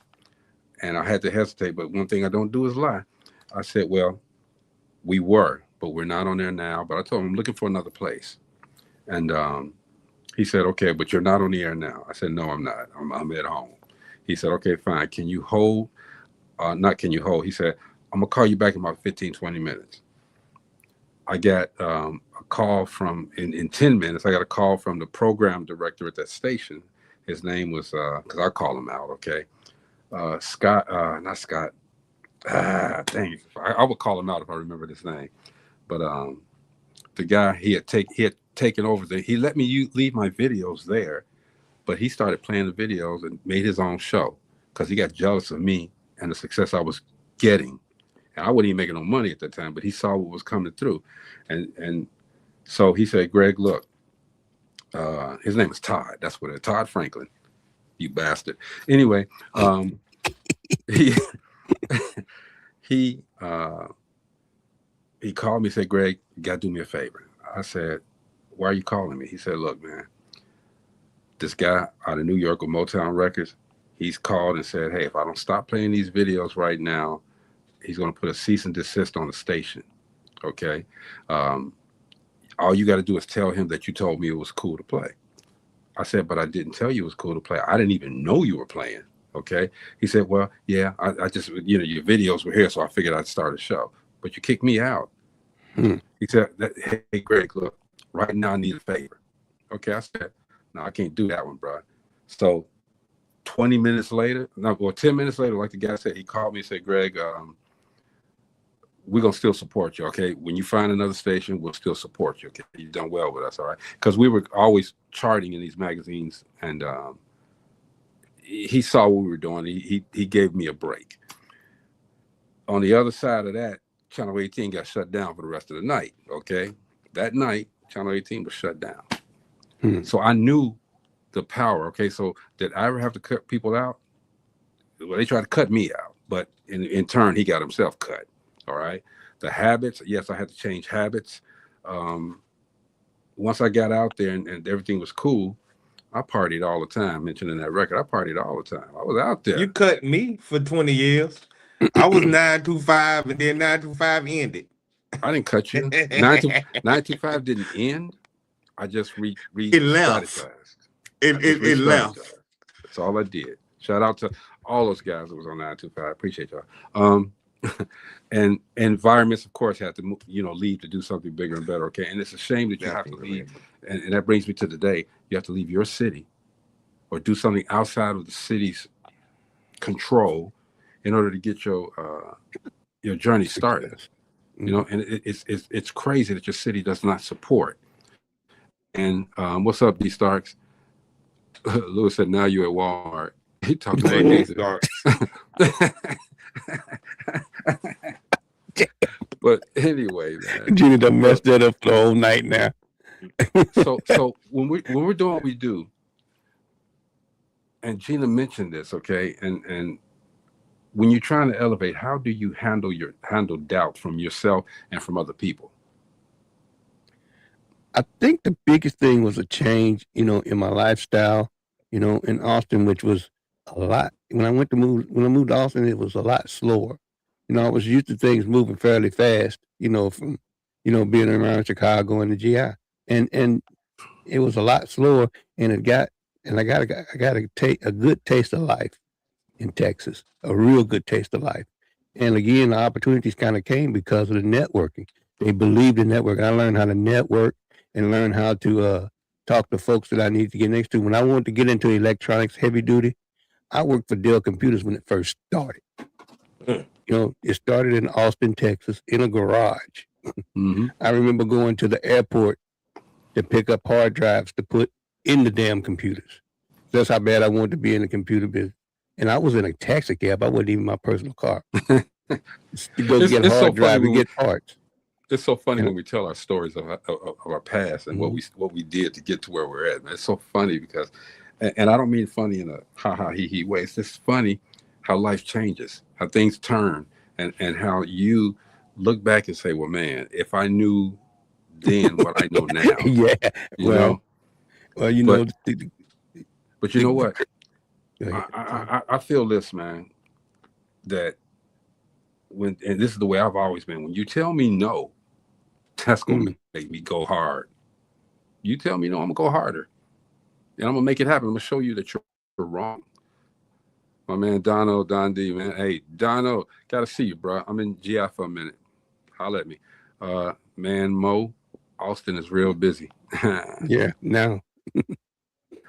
And I had to hesitate, but one thing I don't do is lie. I said, well, we were, but we're not on there now. But I told him I'm looking for another place. And he said, okay, but you're not on the air now. I said, no, I'm not. I'm at home. He said, okay, fine. Can you hold? Not can you hold? He said, I'm going to call you back in about 15, 20 minutes. I got a call from, in 10 minutes, I got a call from the program director at that station. His name was, because I call him out, okay? Scott, not Scott. Dang it. I would call him out if I remember his name. But the guy, he had taken over. He let me leave my videos there, but he started playing the videos and made his own show because he got jealous of me and the success I was getting. And I wasn't even making no money at that time, but he saw what was coming through. And so he said, Greg, look, his name is Todd. That's what it is. Todd Franklin, you bastard. Anyway, he called me and said, Greg, you got to do me a favor. I said, why are you calling me? He said, look, man, this guy out of New York with Motown Records, he's called and said, hey, if I don't stop playing these videos right now, he's going to put a cease and desist on the station. Okay. All you got to do is tell him that you told me it was cool to play. I said, but I didn't tell you it was cool to play. I didn't even know you were playing. Okay. He said, well, yeah, I just, your videos were here, so I figured I'd start a show. But you kicked me out. He said, hey, Greg, look, right now I need a favor. Okay. I said, no, I can't do that one, bro. So 10 minutes later, like the guy said, he called me and said, Greg, we're going to still support you, okay? When you find another station, we'll still support you, okay? You've done well with us, all right? Because we were always charting in these magazines, and he saw what we were doing. He gave me a break. On the other side of that, Channel 18 got shut down for the rest of the night, okay? That night, Channel 18 was shut down. So I knew the power, okay? So did I ever have to cut people out? Well, they tried to cut me out, but in turn, he got himself cut. All right. The habits. Yes, I had to change habits. Once I got out there and everything was cool, I partied all the time. Mentioning that record, I partied all the time. I was out there. You cut me for 20 years. I was 925 and then 925 ended. I didn't cut you. 925 didn't end. I just It left. strategized. It left. That's all I did. Shout out to all those guys that was on 925. Appreciate y'all. And environments, of course, have to leave to do something bigger and better. Okay, and it's a shame that you have to leave. And that brings me to today. You have to leave your city or do something outside of the city's control in order to get your journey started. You know, and it's crazy that your city does not support. And what's up, D Starks? Lewis said, "Now you at Walmart." He talking about D Starks. But anyway, man, Gina done messed that up the whole night now. so when we're doing what we do, and Gina mentioned this, okay, and when you're trying to elevate, how do you handle doubt from yourself and from other people? I think the biggest thing was a change, in my lifestyle, in Austin, which was a lot. When I moved to Austin, it was a lot slower. I was used to things moving fairly fast, from, being around Chicago and the GI, and it was a lot slower, and I got a good taste of life in Texas, a real good taste of life. And again, the opportunities kind of came because of the networking. They believed in networking. I learned how to network and learn how to talk to folks that I need to get next to. When I wanted to get into electronics, heavy duty, I worked for Dell Computers when it first started. It started in Austin, Texas, in a garage. Mm-hmm. I remember going to the airport to pick up hard drives to put in the damn computers. That's how bad I wanted to be in the computer business. And I was in a taxi cab. I wasn't even my personal car. To go get hard drive and get parts. It's so funny when we tell our stories of our past and what we did to get to where we're at. Man. It's so funny because, and I don't mean funny in a ha-ha he way. It's just funny how life changes, how things turn, and how you look back and say, well, man, if I knew then what I know now. Yeah. But you know what? I feel this, man, that and this is the way I've always been. When you tell me no, that's going to make me go hard. You tell me no, I'm going to go harder. And I'm going to make it happen. I'm going to show you that you're wrong. My man, Don D, man. Hey, Dono, got to see you, bro. I'm in GI for a minute. Holla at me. Man, Mo, Austin is real busy. Yeah, now.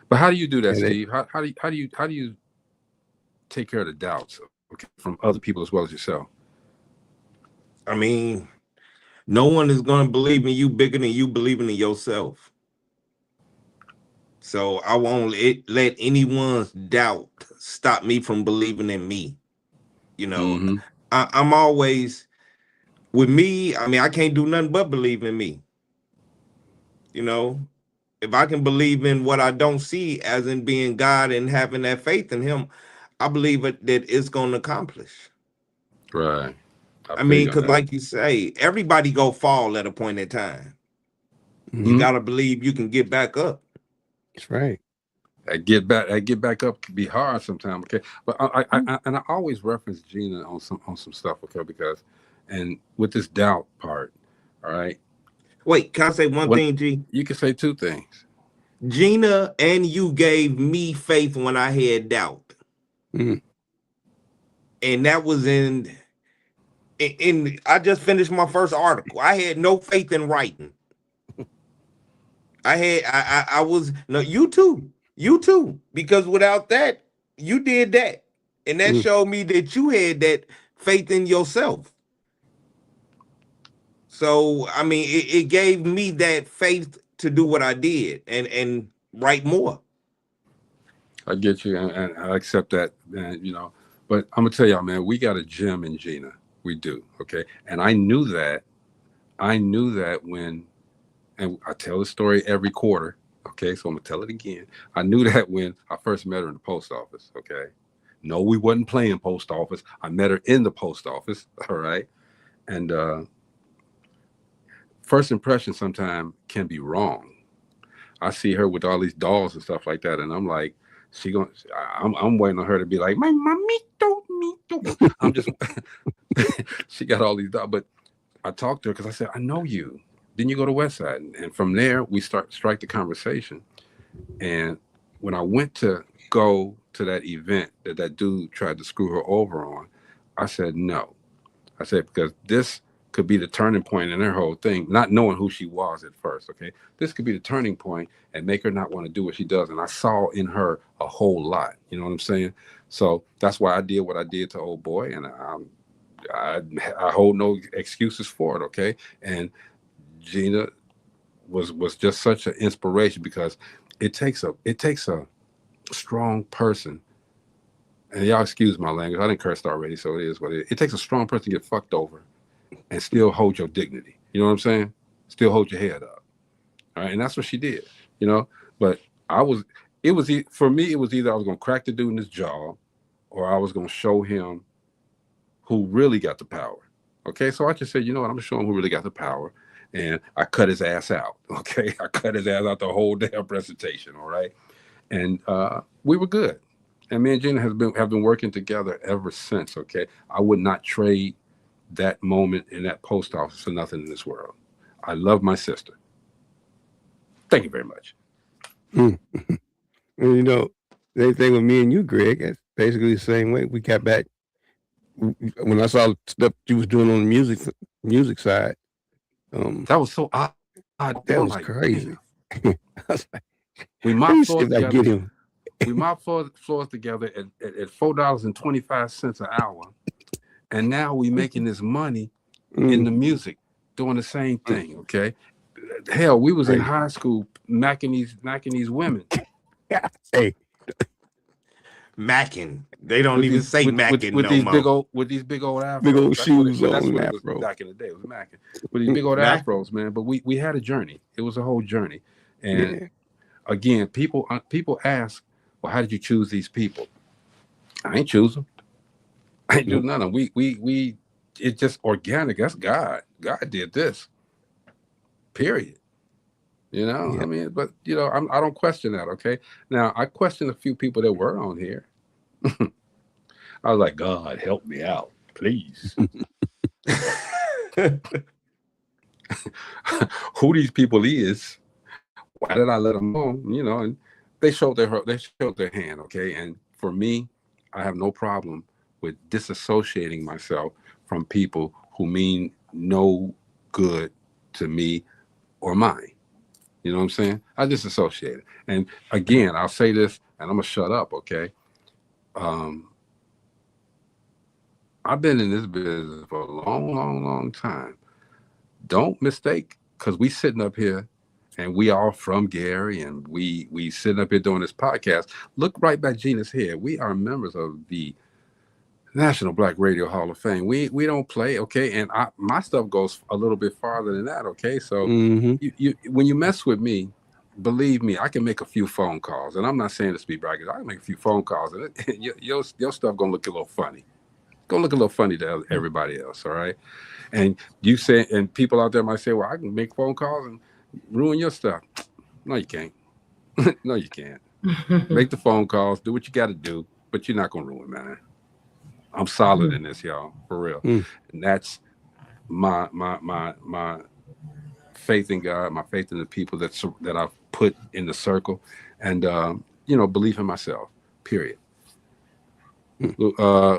But how do you do that, Steve? How do you take care of the doubts from other people as well as yourself? I mean, no one is going to believe in you bigger than you believing in yourself. So I won't let anyone's doubt stop me from believing in me. I'm always, with me, I mean, I can't do nothing but believe in me. If I can believe in what I don't see, as in being God and having that faith in him, I believe that it's going to accomplish. Right. I mean, because like you say, everybody go fall at a point in time. Mm-hmm. You got to believe you can get back up. That's right. I get back up can be hard sometimes, okay? But I always reference Gina on some stuff, okay? Because, and with this doubt part, all right? Wait, can I say one thing, G? You can say two things. Gina and you gave me faith when I had doubt. Mm. And that was in I just finished my first article. I had no faith in writing. I was, no, you too, because without that, you did that. And that showed me that you had that faith in yourself. So, I mean, it gave me that faith to do what I did and write more. I get you, and I accept that, and, but I'm going to tell y'all, man, we got a gem in Gina. We do, okay? And I knew that when, and I tell the story every quarter, okay? So I'm going to tell it again. I knew that when I first met her in the post office, okay? No, we wasn't playing post office. I met her in the post office, all right? And first impression sometimes can be wrong. I see her with all these dolls and stuff like that, and I'm like, I'm waiting on her to be like, my mommy told me I'm just, she got all these, but I talked to her because I said, I know you. Then you go to Westside. And from there, we strike the conversation. And when I went to go to that event that dude tried to screw her over on, I said, no. I said, because this could be the turning point in her whole thing, not knowing who she was at first, okay? This could be the turning point and make her not want to do what she does. And I saw in her a whole lot, you know what I'm saying? So that's why I did what I did to old boy, and I hold no excuses for it, okay? And Gina was just such an inspiration, because it takes a strong person, and y'all excuse my language, I didn't curse already, so it is what it is. It takes a strong person to get fucked over and still hold your dignity. You know what I'm saying? Still hold your head up. All right. And that's what she did, you know. But for me, it was either I was going to crack the dude in his jaw, or I was going to show him who really got the power. Okay. So I just said, you know what? I'm going to show him who really got the power. And I cut his ass out. Okay. I cut his ass out the whole damn presentation. All right. And we were good. And me and Gina have been working together ever since. Okay. I would not trade that moment in that post office for nothing in this world. I love my sister. Thank you very much. And you know, the thing with me and you, Greg, it's basically the same way. We got back when I saw the stuff you was doing on the music side. That was so odd. That was crazy. I was like, we mopped floors together. Get him. We mopped floors together at $4.25 an hour. And now we making this money in the music, doing the same thing. Okay, hell, we was in high school macking these women. Hey, macking. They don't even say macking with no these more. With these big old afros. Big old shoes on. That's what it was back in the day. It was macking with these big old afros, man. But we had a journey. It was a whole journey. And again, people ask, well, how did you choose these people? I ain't choose them. I ain't do none of them. We it's just organic. That's God. God did this. Period. You know, I mean, but you know, I don't question that. Okay. Now I question a few people that were on here. I was like, God, help me out, please. Who these people is? Why did I let them know? You know, and they showed their hand. Okay. And for me, I have no problem with disassociating myself from people who mean no good to me or mine. You know what I'm saying? I disassociate it. And again, I'll say this, and I'm gonna shut up, okay? I've been in this business for a long time. Don't mistake, because we sitting up here and we all from Gary, and we sitting up here doing this podcast. Look right by Gina's head. We are members of the National Black Radio Hall of Fame. We don't play, okay? And my stuff goes a little bit farther than that, okay? So you when you mess with me, believe me, I can make a few phone calls. And I'm not saying this to be bragging. I can make a few phone calls, and your stuff gonna look a little funny. Gonna look a little funny to everybody else, all right? And you say, and people out there might say, well, I can make phone calls and ruin your stuff. No, you can't. No, you can't. Make the phone calls, do what you got to do, but you're not gonna ruin mine. I'm solid in this, y'all, for real. And that's my faith in God, my faith in the people that I've put in the circle, and you know, belief in myself. Period.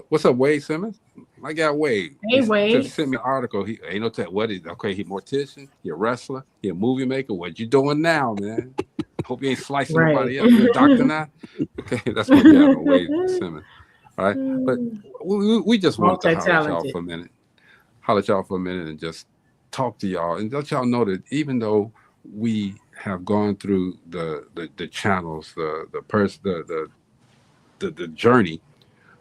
What's up, Wade Simmons? I got Wade. Hey, Wade. Just sent me an article. He ain't no tech. What is? Okay, he mortician. He a wrestler. He a movie maker. What you doing now, man? Hope you ain't slicing nobody else. You a doctor now? Okay, that's my guy, Wade Simmons. All right, but we just want to holler at y'all for a minute. Holler at y'all for a minute and just talk to y'all and let y'all know that even though we have gone through the channels, the journey,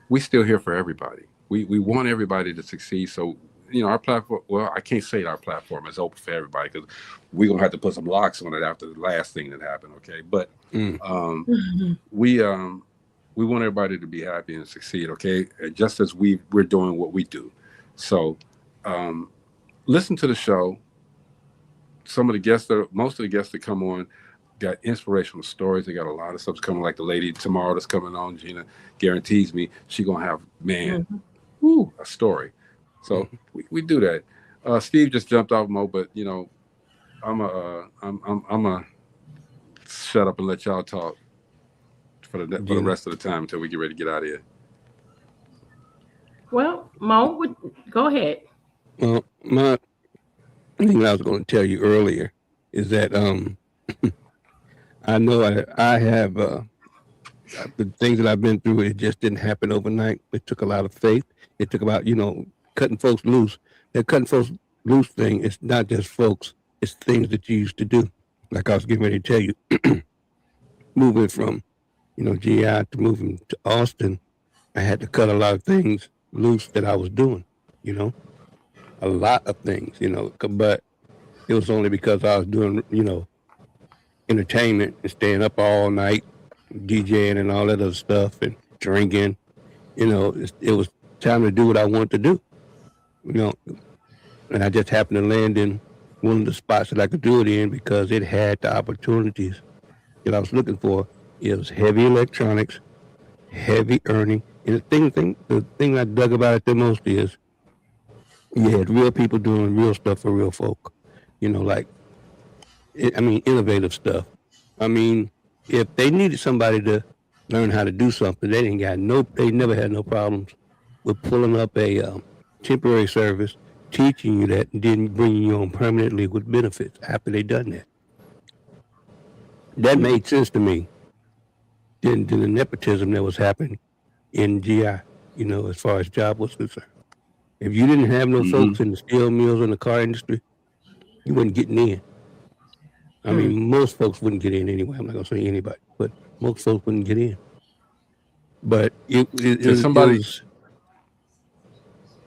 we still here for everybody. We want everybody to succeed. So, you know, our platform, well, I can't say our platform is open for everybody because we're going to have to put some locks on it after the last thing that happened, okay? But we want everybody to be happy and succeed, okay? Just as we're doing what we do. So listen to the show. Most of the guests that come on got inspirational stories. They got a lot of stuff coming, like the lady tomorrow that's coming on. Gina guarantees me she gonna have, man, a story. So we do that. Steve just jumped off, Mo, but you know, I'm a shut up and let y'all talk for the rest of the time until we get ready to get out of here. Well, Mo, go ahead. Well, my thing I was going to tell you earlier is that I know I have the things that I've been through. It just didn't happen overnight. It took a lot of faith. It took about cutting folks loose. That cutting folks loose thing. It's not just folks. It's things that you used to do. Like I was getting ready to tell you, moving from GI to moving to Austin, I had to cut a lot of things loose that I was doing. A lot of things. But it was only because I was doing entertainment and staying up all night, DJing and all that other stuff and drinking. It was time to do what I wanted to do. And I just happened to land in one of the spots that I could do it in because it had the opportunities that I was looking for. It was heavy electronics, heavy earning. And the thing I dug about it the most is you had real people doing real stuff for real folk. Innovative stuff. If they needed somebody to learn how to do something, they never had no problems with pulling up a temporary service, teaching you that, and then bringing you on permanently with benefits after they done that. That made sense to me. Then the nepotism that was happening in GI, as far as job was concerned. If you didn't have no folks in the steel mills and the car industry, you wasn't getting in. Most folks wouldn't get in anyway. I'm not gonna say anybody, but most folks wouldn't get in. But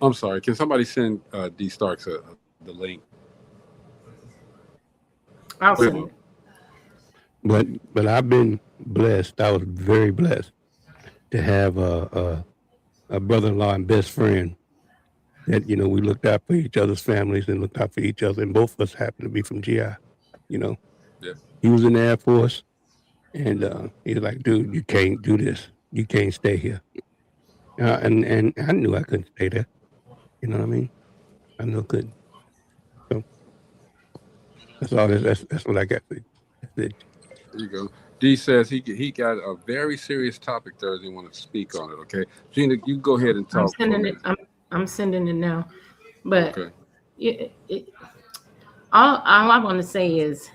I'm sorry. Can somebody send D Starks the link? I'll send it. But I've been blessed. I was very blessed to have a brother-in-law and best friend that we looked out for each other's families and looked out for each other, and both of us happened to be from GI. Yeah. He was in the Air Force, and he was like, "Dude, you can't do this. You can't stay here." And I knew I couldn't stay there. You know what I mean? I knew I couldn't. So that's all. That's what I got. That's it. There you go. D says he got a very serious topic Thursday. Want to speak on it? Okay, Gina, you go ahead and talk. I'm sending it now, but all I want to say is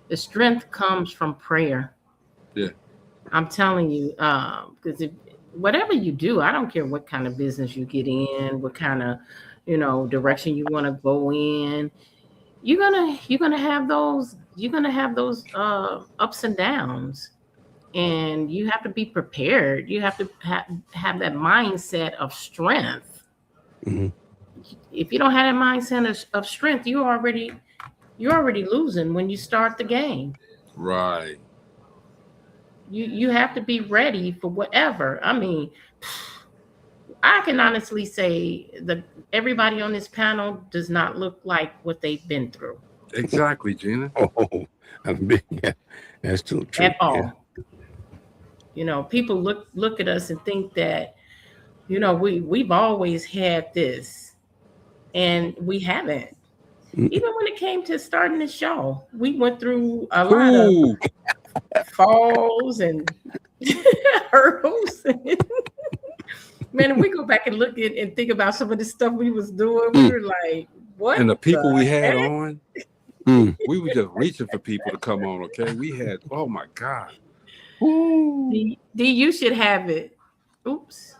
the strength comes from prayer. Yeah, I'm telling you, because whatever you do, I don't care what kind of business you get in, what kind of direction you want to go in. You're gonna have those ups and downs, and you have to be prepared. You have to have that mindset of strength. Mm-hmm. If you don't have that mindset of strength, you're already losing when you start the game. Right. You have to be ready for whatever. I can honestly say that everybody on this panel does not look like what they've been through. Exactly, Gina. Oh, that's too true. At all. Yeah. People look at us and think that, we've always had this, and we haven't. Even when it came to starting the show, we went through a lot of falls and hurdles. Man, if we go back and look at and think about some of the stuff we was doing, we were like, what? And the people we had on, we were just reaching for people to come on, okay? We had, oh my God. D, you should have it. Oops.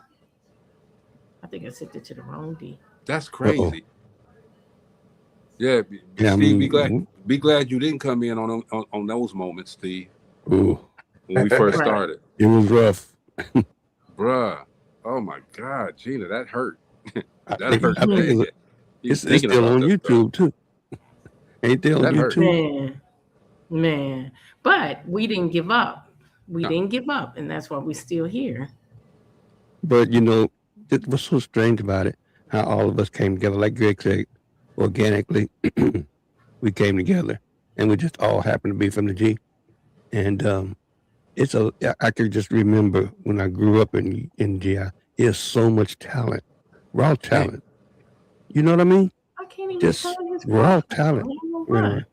I think I sent it to the wrong D. That's crazy. Uh-oh. Yeah, Steve, be glad you didn't come in on those moments, Steve. Ooh. When we first started. It was rough. Bruh. Oh my God, Gina, that hurt. That hurt. It's still on YouTube too. Ain't they on YouTube? Man. But we didn't give up. Didn't give up, and that's why we're still here. But what's so strange about it, how all of us came together, like Greg said, organically, we came together, and we just all happened to be from the G. And I could just remember when I grew up in GI, there's so much talent raw talent. You know what I mean? I can't even Just find his raw profile. talent. I don't know why.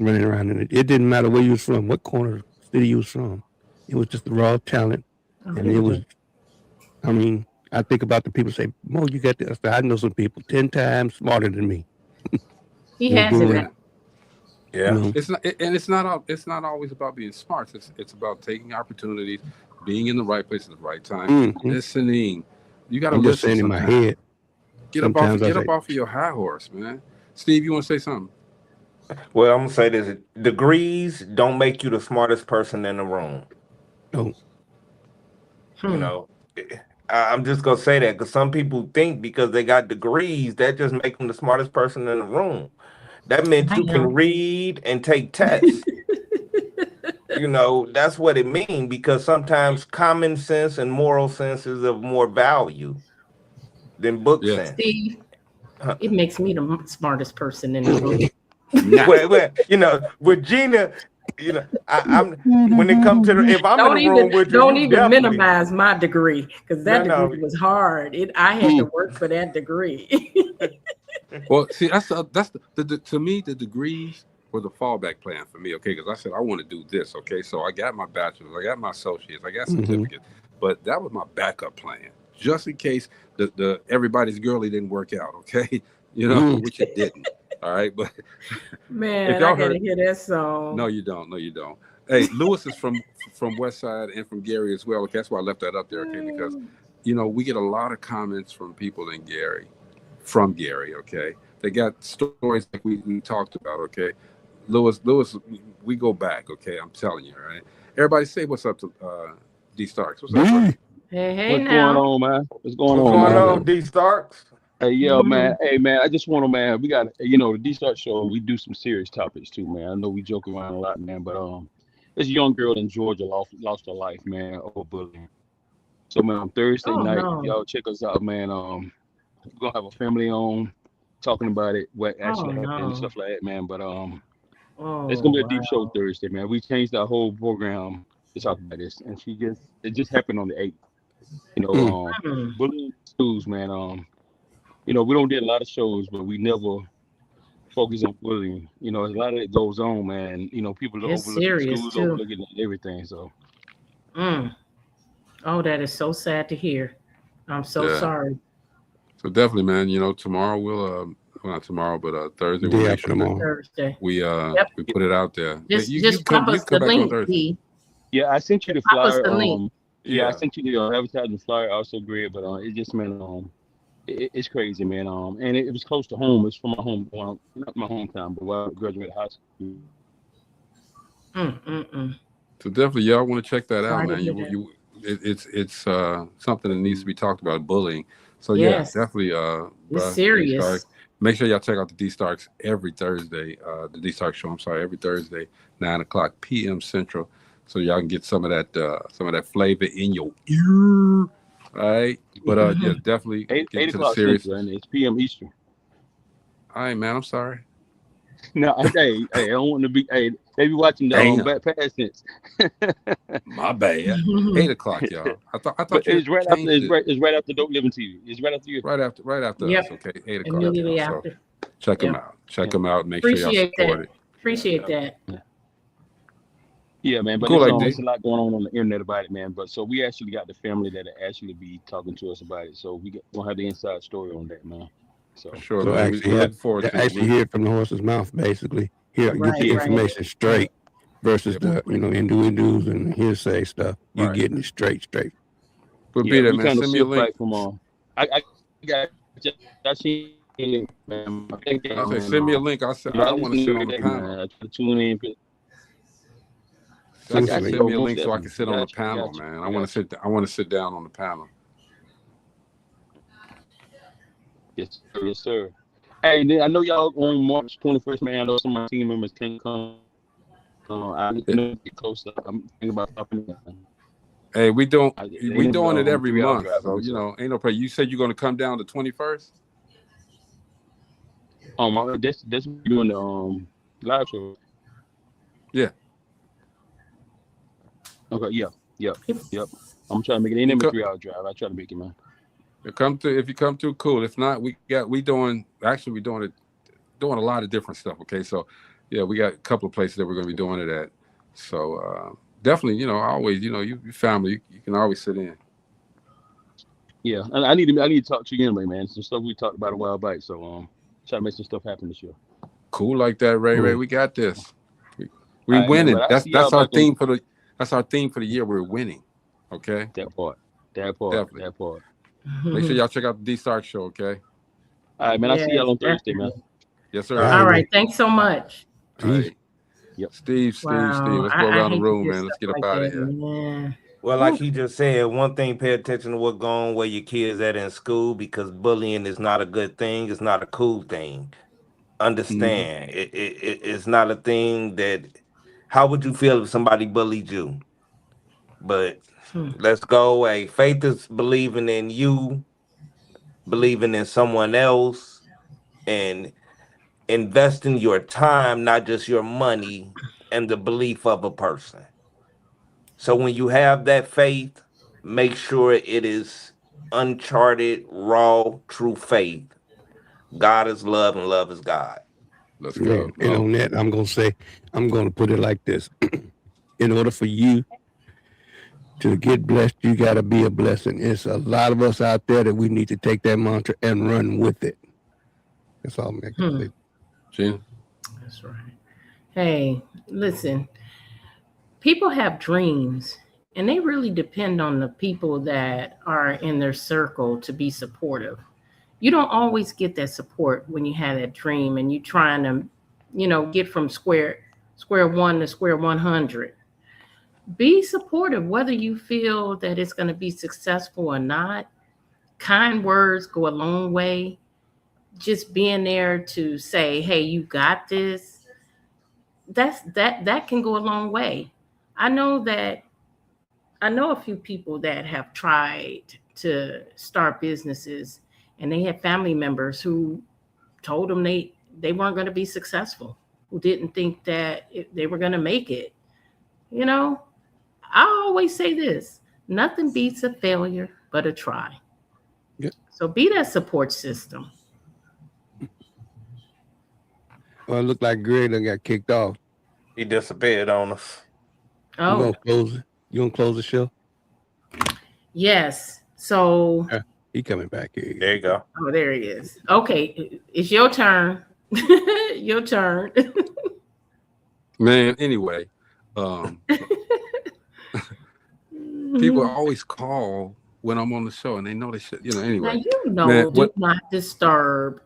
Running around in it. It didn't matter where you was from, what corner of the city you was from. It was just the raw talent. Oh, And here it we was, go. I mean, I think about the people say, Mo, you got this. I know some people 10 times smarter than me. He They're has it. doing Now. it. Yeah. You know? It's not always about being smart. It's about taking opportunities, being in the right place at the right time, Mhm. listening. You got to I'm just listen saying in my sometimes. head. Get up off of your high horse, man. Steve, you want to say something? Well, I'm gonna say this: degrees don't make you the smartest person in the room. No. You know, I'm just gonna say that because some people think because they got degrees that just make them the smartest person in the room. That meant I you can know. read and take tests. You know, that's what it means because sometimes common sense and moral sense is of more value than book Yeah. sense. Steve, Huh. it makes me the smartest person in the room. Nah. Well, you know, with Gina, you know, I'm when it comes to if I'm in the room with you, Don't you even definitely minimize my degree because that no. degree was hard. I had to work for that degree. Well, see, that's the to me the degrees were the fallback plan for me. Okay, because I said I want to do this. Okay, so I got my bachelor's, I got my associates, I got certificates, but that was my backup plan, just in case the everybody's girly didn't work out. Okay, you know, which it didn't. All right, but Man, if y'all I gotta heard, hear that song. no, you don't. No, you don't. Hey, Lewis is from West Side and from Gary as well. Okay, that's why I left that up there. Okay, because you know we get a lot of comments from people in Gary, from Gary. Okay, they got stories like we talked about. Okay, Lewis, we go back. Okay, I'm telling you. All right, everybody say what's up to D Starks. What's up, buddy? Hey What's now. going on, man? What's going What's on, going man? on, D Starks? Hey, yo, man. Hey, man. I just want to, man. We got, the D-Start show. We do some serious topics too, man. I know we joke around a lot, man, but this young girl in Georgia lost her life, man, over bullying. So, man, on Thursday Oh night, no. y'all check us out, man. We're gonna have a family on talking about it, what Oh actually happened and no. stuff like that, man. But Oh it's gonna be a deep show wow. Thursday, man. We changed our whole program to talk about this, and it just happened on the 8th. Mm. Bullying in schools, man. We don't do a lot of shows, but we never focus on bullying. A lot of it goes on, man. People are It's overlooking serious schools, too. overlooking everything. So, Mm. Oh, that is so sad to hear. I'm so Yeah. sorry. So definitely, man. You know, tomorrow we'll well, not tomorrow, but Thursday we'll Day make after sure that tomorrow. Thursday. we Yep. we put it out there. Just You just come pop us the back on link, Thursday. D. yeah, I sent you the Pop us flyer. the link. Yeah, I Yeah. sent you the advertising flyer. Also great, but it just man, it's crazy, man. And it was close to home. It's from my home, well, not my hometown, but where I graduated high school. Mm. So definitely, y'all want to check that out, Sorry to man. hear that. It's something that needs to be talked about, bullying. So yeah, Yes. definitely, It's bruh, D Stark. serious. Make sure y'all check out the D Starks every Thursday. The D Stark show. I'm sorry, every Thursday, 9:00 p.m. Central. So y'all can get some of that flavor in your ear. All right, but yeah, definitely 8 get into the o'clock series. Central, and it's PM Eastern. All right, man. I'm sorry. No, hey, I don't want to be. Hey, they be watching the Damn. back past sense. My bad. 8:00, y'all. I But thought you it's right after. changed it. It's right after Dope Living TV. It's right after you. Right after Yep. us. Okay, 8:00. Immediately Y'all. So after. check them Yep. out. Check them out. Make sure y'all Appreciate support that. it. Appreciate that. Yeah, man. But Cool, like it's D. a lot going on the internet about it, man. But so we actually got the family that actually be talking to us about it. So gonna have the inside story on that, man. So For sure, So man. We look forward to actually it. hear it from the horse's mouth, basically. Get Right, the right. information straight versus the, innuendos and hearsay stuff. You're Right. getting it straight. But yeah, be there, we man. kind of Send me a sit link. back from I got I seen it, man. I think I say man, send me a link. I said I want to sit on the panel. man. I try to tune in. I got you, Send me a most link so I can definitely. sit on the panel, Got you. man. I want to sit down on the panel. Yes, sir. Yes, sir. Hey, I know y'all on March 21st, man. I know some of my team members can't come. I know get closer. I'm thinking about stopping in. Hey, we doing Ain't it every 3 hour month, drive, so so. ain't no problem. You said you're gonna come down the 21st. That's doing the live show. Yeah. Okay. Yeah. Yep. I'm trying to make it in a 3 hour drive. I try to make it, man. If you come through, cool. If not, we doing a lot of different stuff. Okay, so yeah, we got a couple of places that we're going to be doing it at. So definitely, always, you family, you can always sit in. Yeah, and I need to talk to you anyway, man. Some stuff we talked about a while back. So try to make some stuff happen this year. Cool like that, Ray. Ray, we got this. We right, winning. Man, that's our theme for the. That's our theme for the year. We're winning. Okay. That part. Definitely. That part. Make sure y'all check out the D Stark show. Okay. All right, man. I'll see y'all on Thursday, man. Yes, sir. All right. Thanks so much. All right. Yep. Steve. Let's go around the room, man. Let's get up out of here. Yeah. Well, like he just said, one thing, pay attention to what's going on where your kids at in school, because bullying is not a good thing. It's not a cool thing. Understand, it's not a thing that. How would you feel if somebody bullied you? But let's go away. Faith is believing in you, believing in someone else, and investing your time, not just your money, and the belief of a person. So when you have that faith, make sure it is uncharted, raw, true faith. God is love and love is God. Let's go. And on that, I'm going to put it like this. In order for you to get blessed, you got to be a blessing. It's a lot of us out there that we need to take that mantra and run with it. That's all I can say. Gina? That's right. Hey, listen. People have dreams, and they really depend on the people that are in their circle to be supportive. You don't always get that support when you have that dream and you're trying to, get from square one to square 100. Be supportive, whether you feel that it's going to be successful or not. Kind words go a long way. Just being there to say, hey, you got this. That can go a long way. I know a few people that have tried to start businesses, and they had family members who told them they weren't going to be successful, who didn't think that they were going to make it. I always say this: nothing beats a failure but a try. Yeah. So be that support system. Well, it looked like Greg done got kicked off. He disappeared on us. Oh, You gonna close the show? yes. So he coming back here. There you go. Oh, there he is. Okay, it's your turn. Your turn. Man, anyway, people always call when I'm on the show, and they know they should, anyway. Now, man, do not disturb.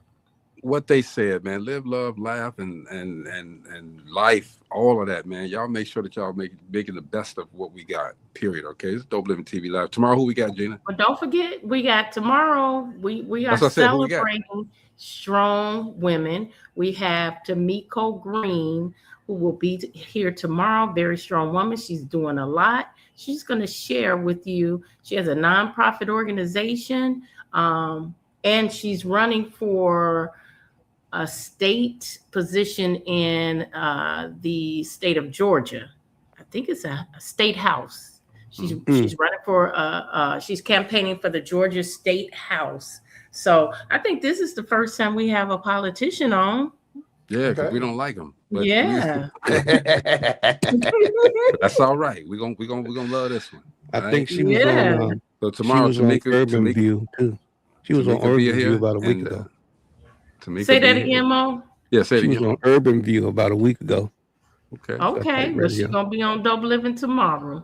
What they said, man, live, love, laugh, and life, all of that, man. Y'all make sure that y'all making the best of what we got, period, okay? It's Dope Living TV Live. Tomorrow, who we got, Gina? But don't forget, we got tomorrow, we are celebrating strong women. We have Tamiko Green, who will be here tomorrow. Very strong woman. She's doing a lot. She's going to share with you. She has a nonprofit organization, and she's running for a state position in the state of Georgia. I think it's a state house. She's running for she's campaigning for the Georgia State House. So I think this is the first time we have a politician on. Yeah, because we don't like them. But yeah, that's all right. We're gonna love this one. I think she was on. So tomorrow, Tamika, Urban View too. She was on Urban View about a week ago. Say that again, Mo. Yeah, say it again. She was on Urban View about a week ago. Okay. Okay, well, she's gonna be on Dope Living tomorrow.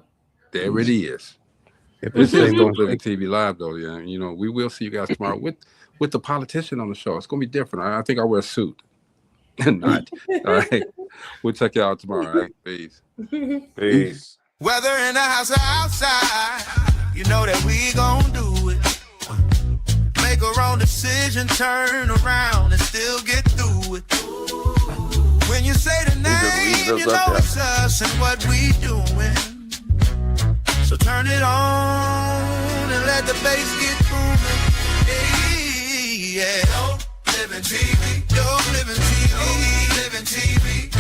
There it is. This is Dope Living TV Live, though. Yeah, we will see you guys tomorrow with the politician on the show. It's gonna be different. I think I'll wear a suit. Not. All right. We'll check you out tomorrow. All right. Peace. Peace. Whether in the house or outside, you know that we gon' do it. Make a wrong decision, turn around and still get through it. When you say the name, you know it's us and what we doing. So turn it on and let the bass get booming. Hey, yeah. Dope Living TV, Dope Living TV, Dope Living TV.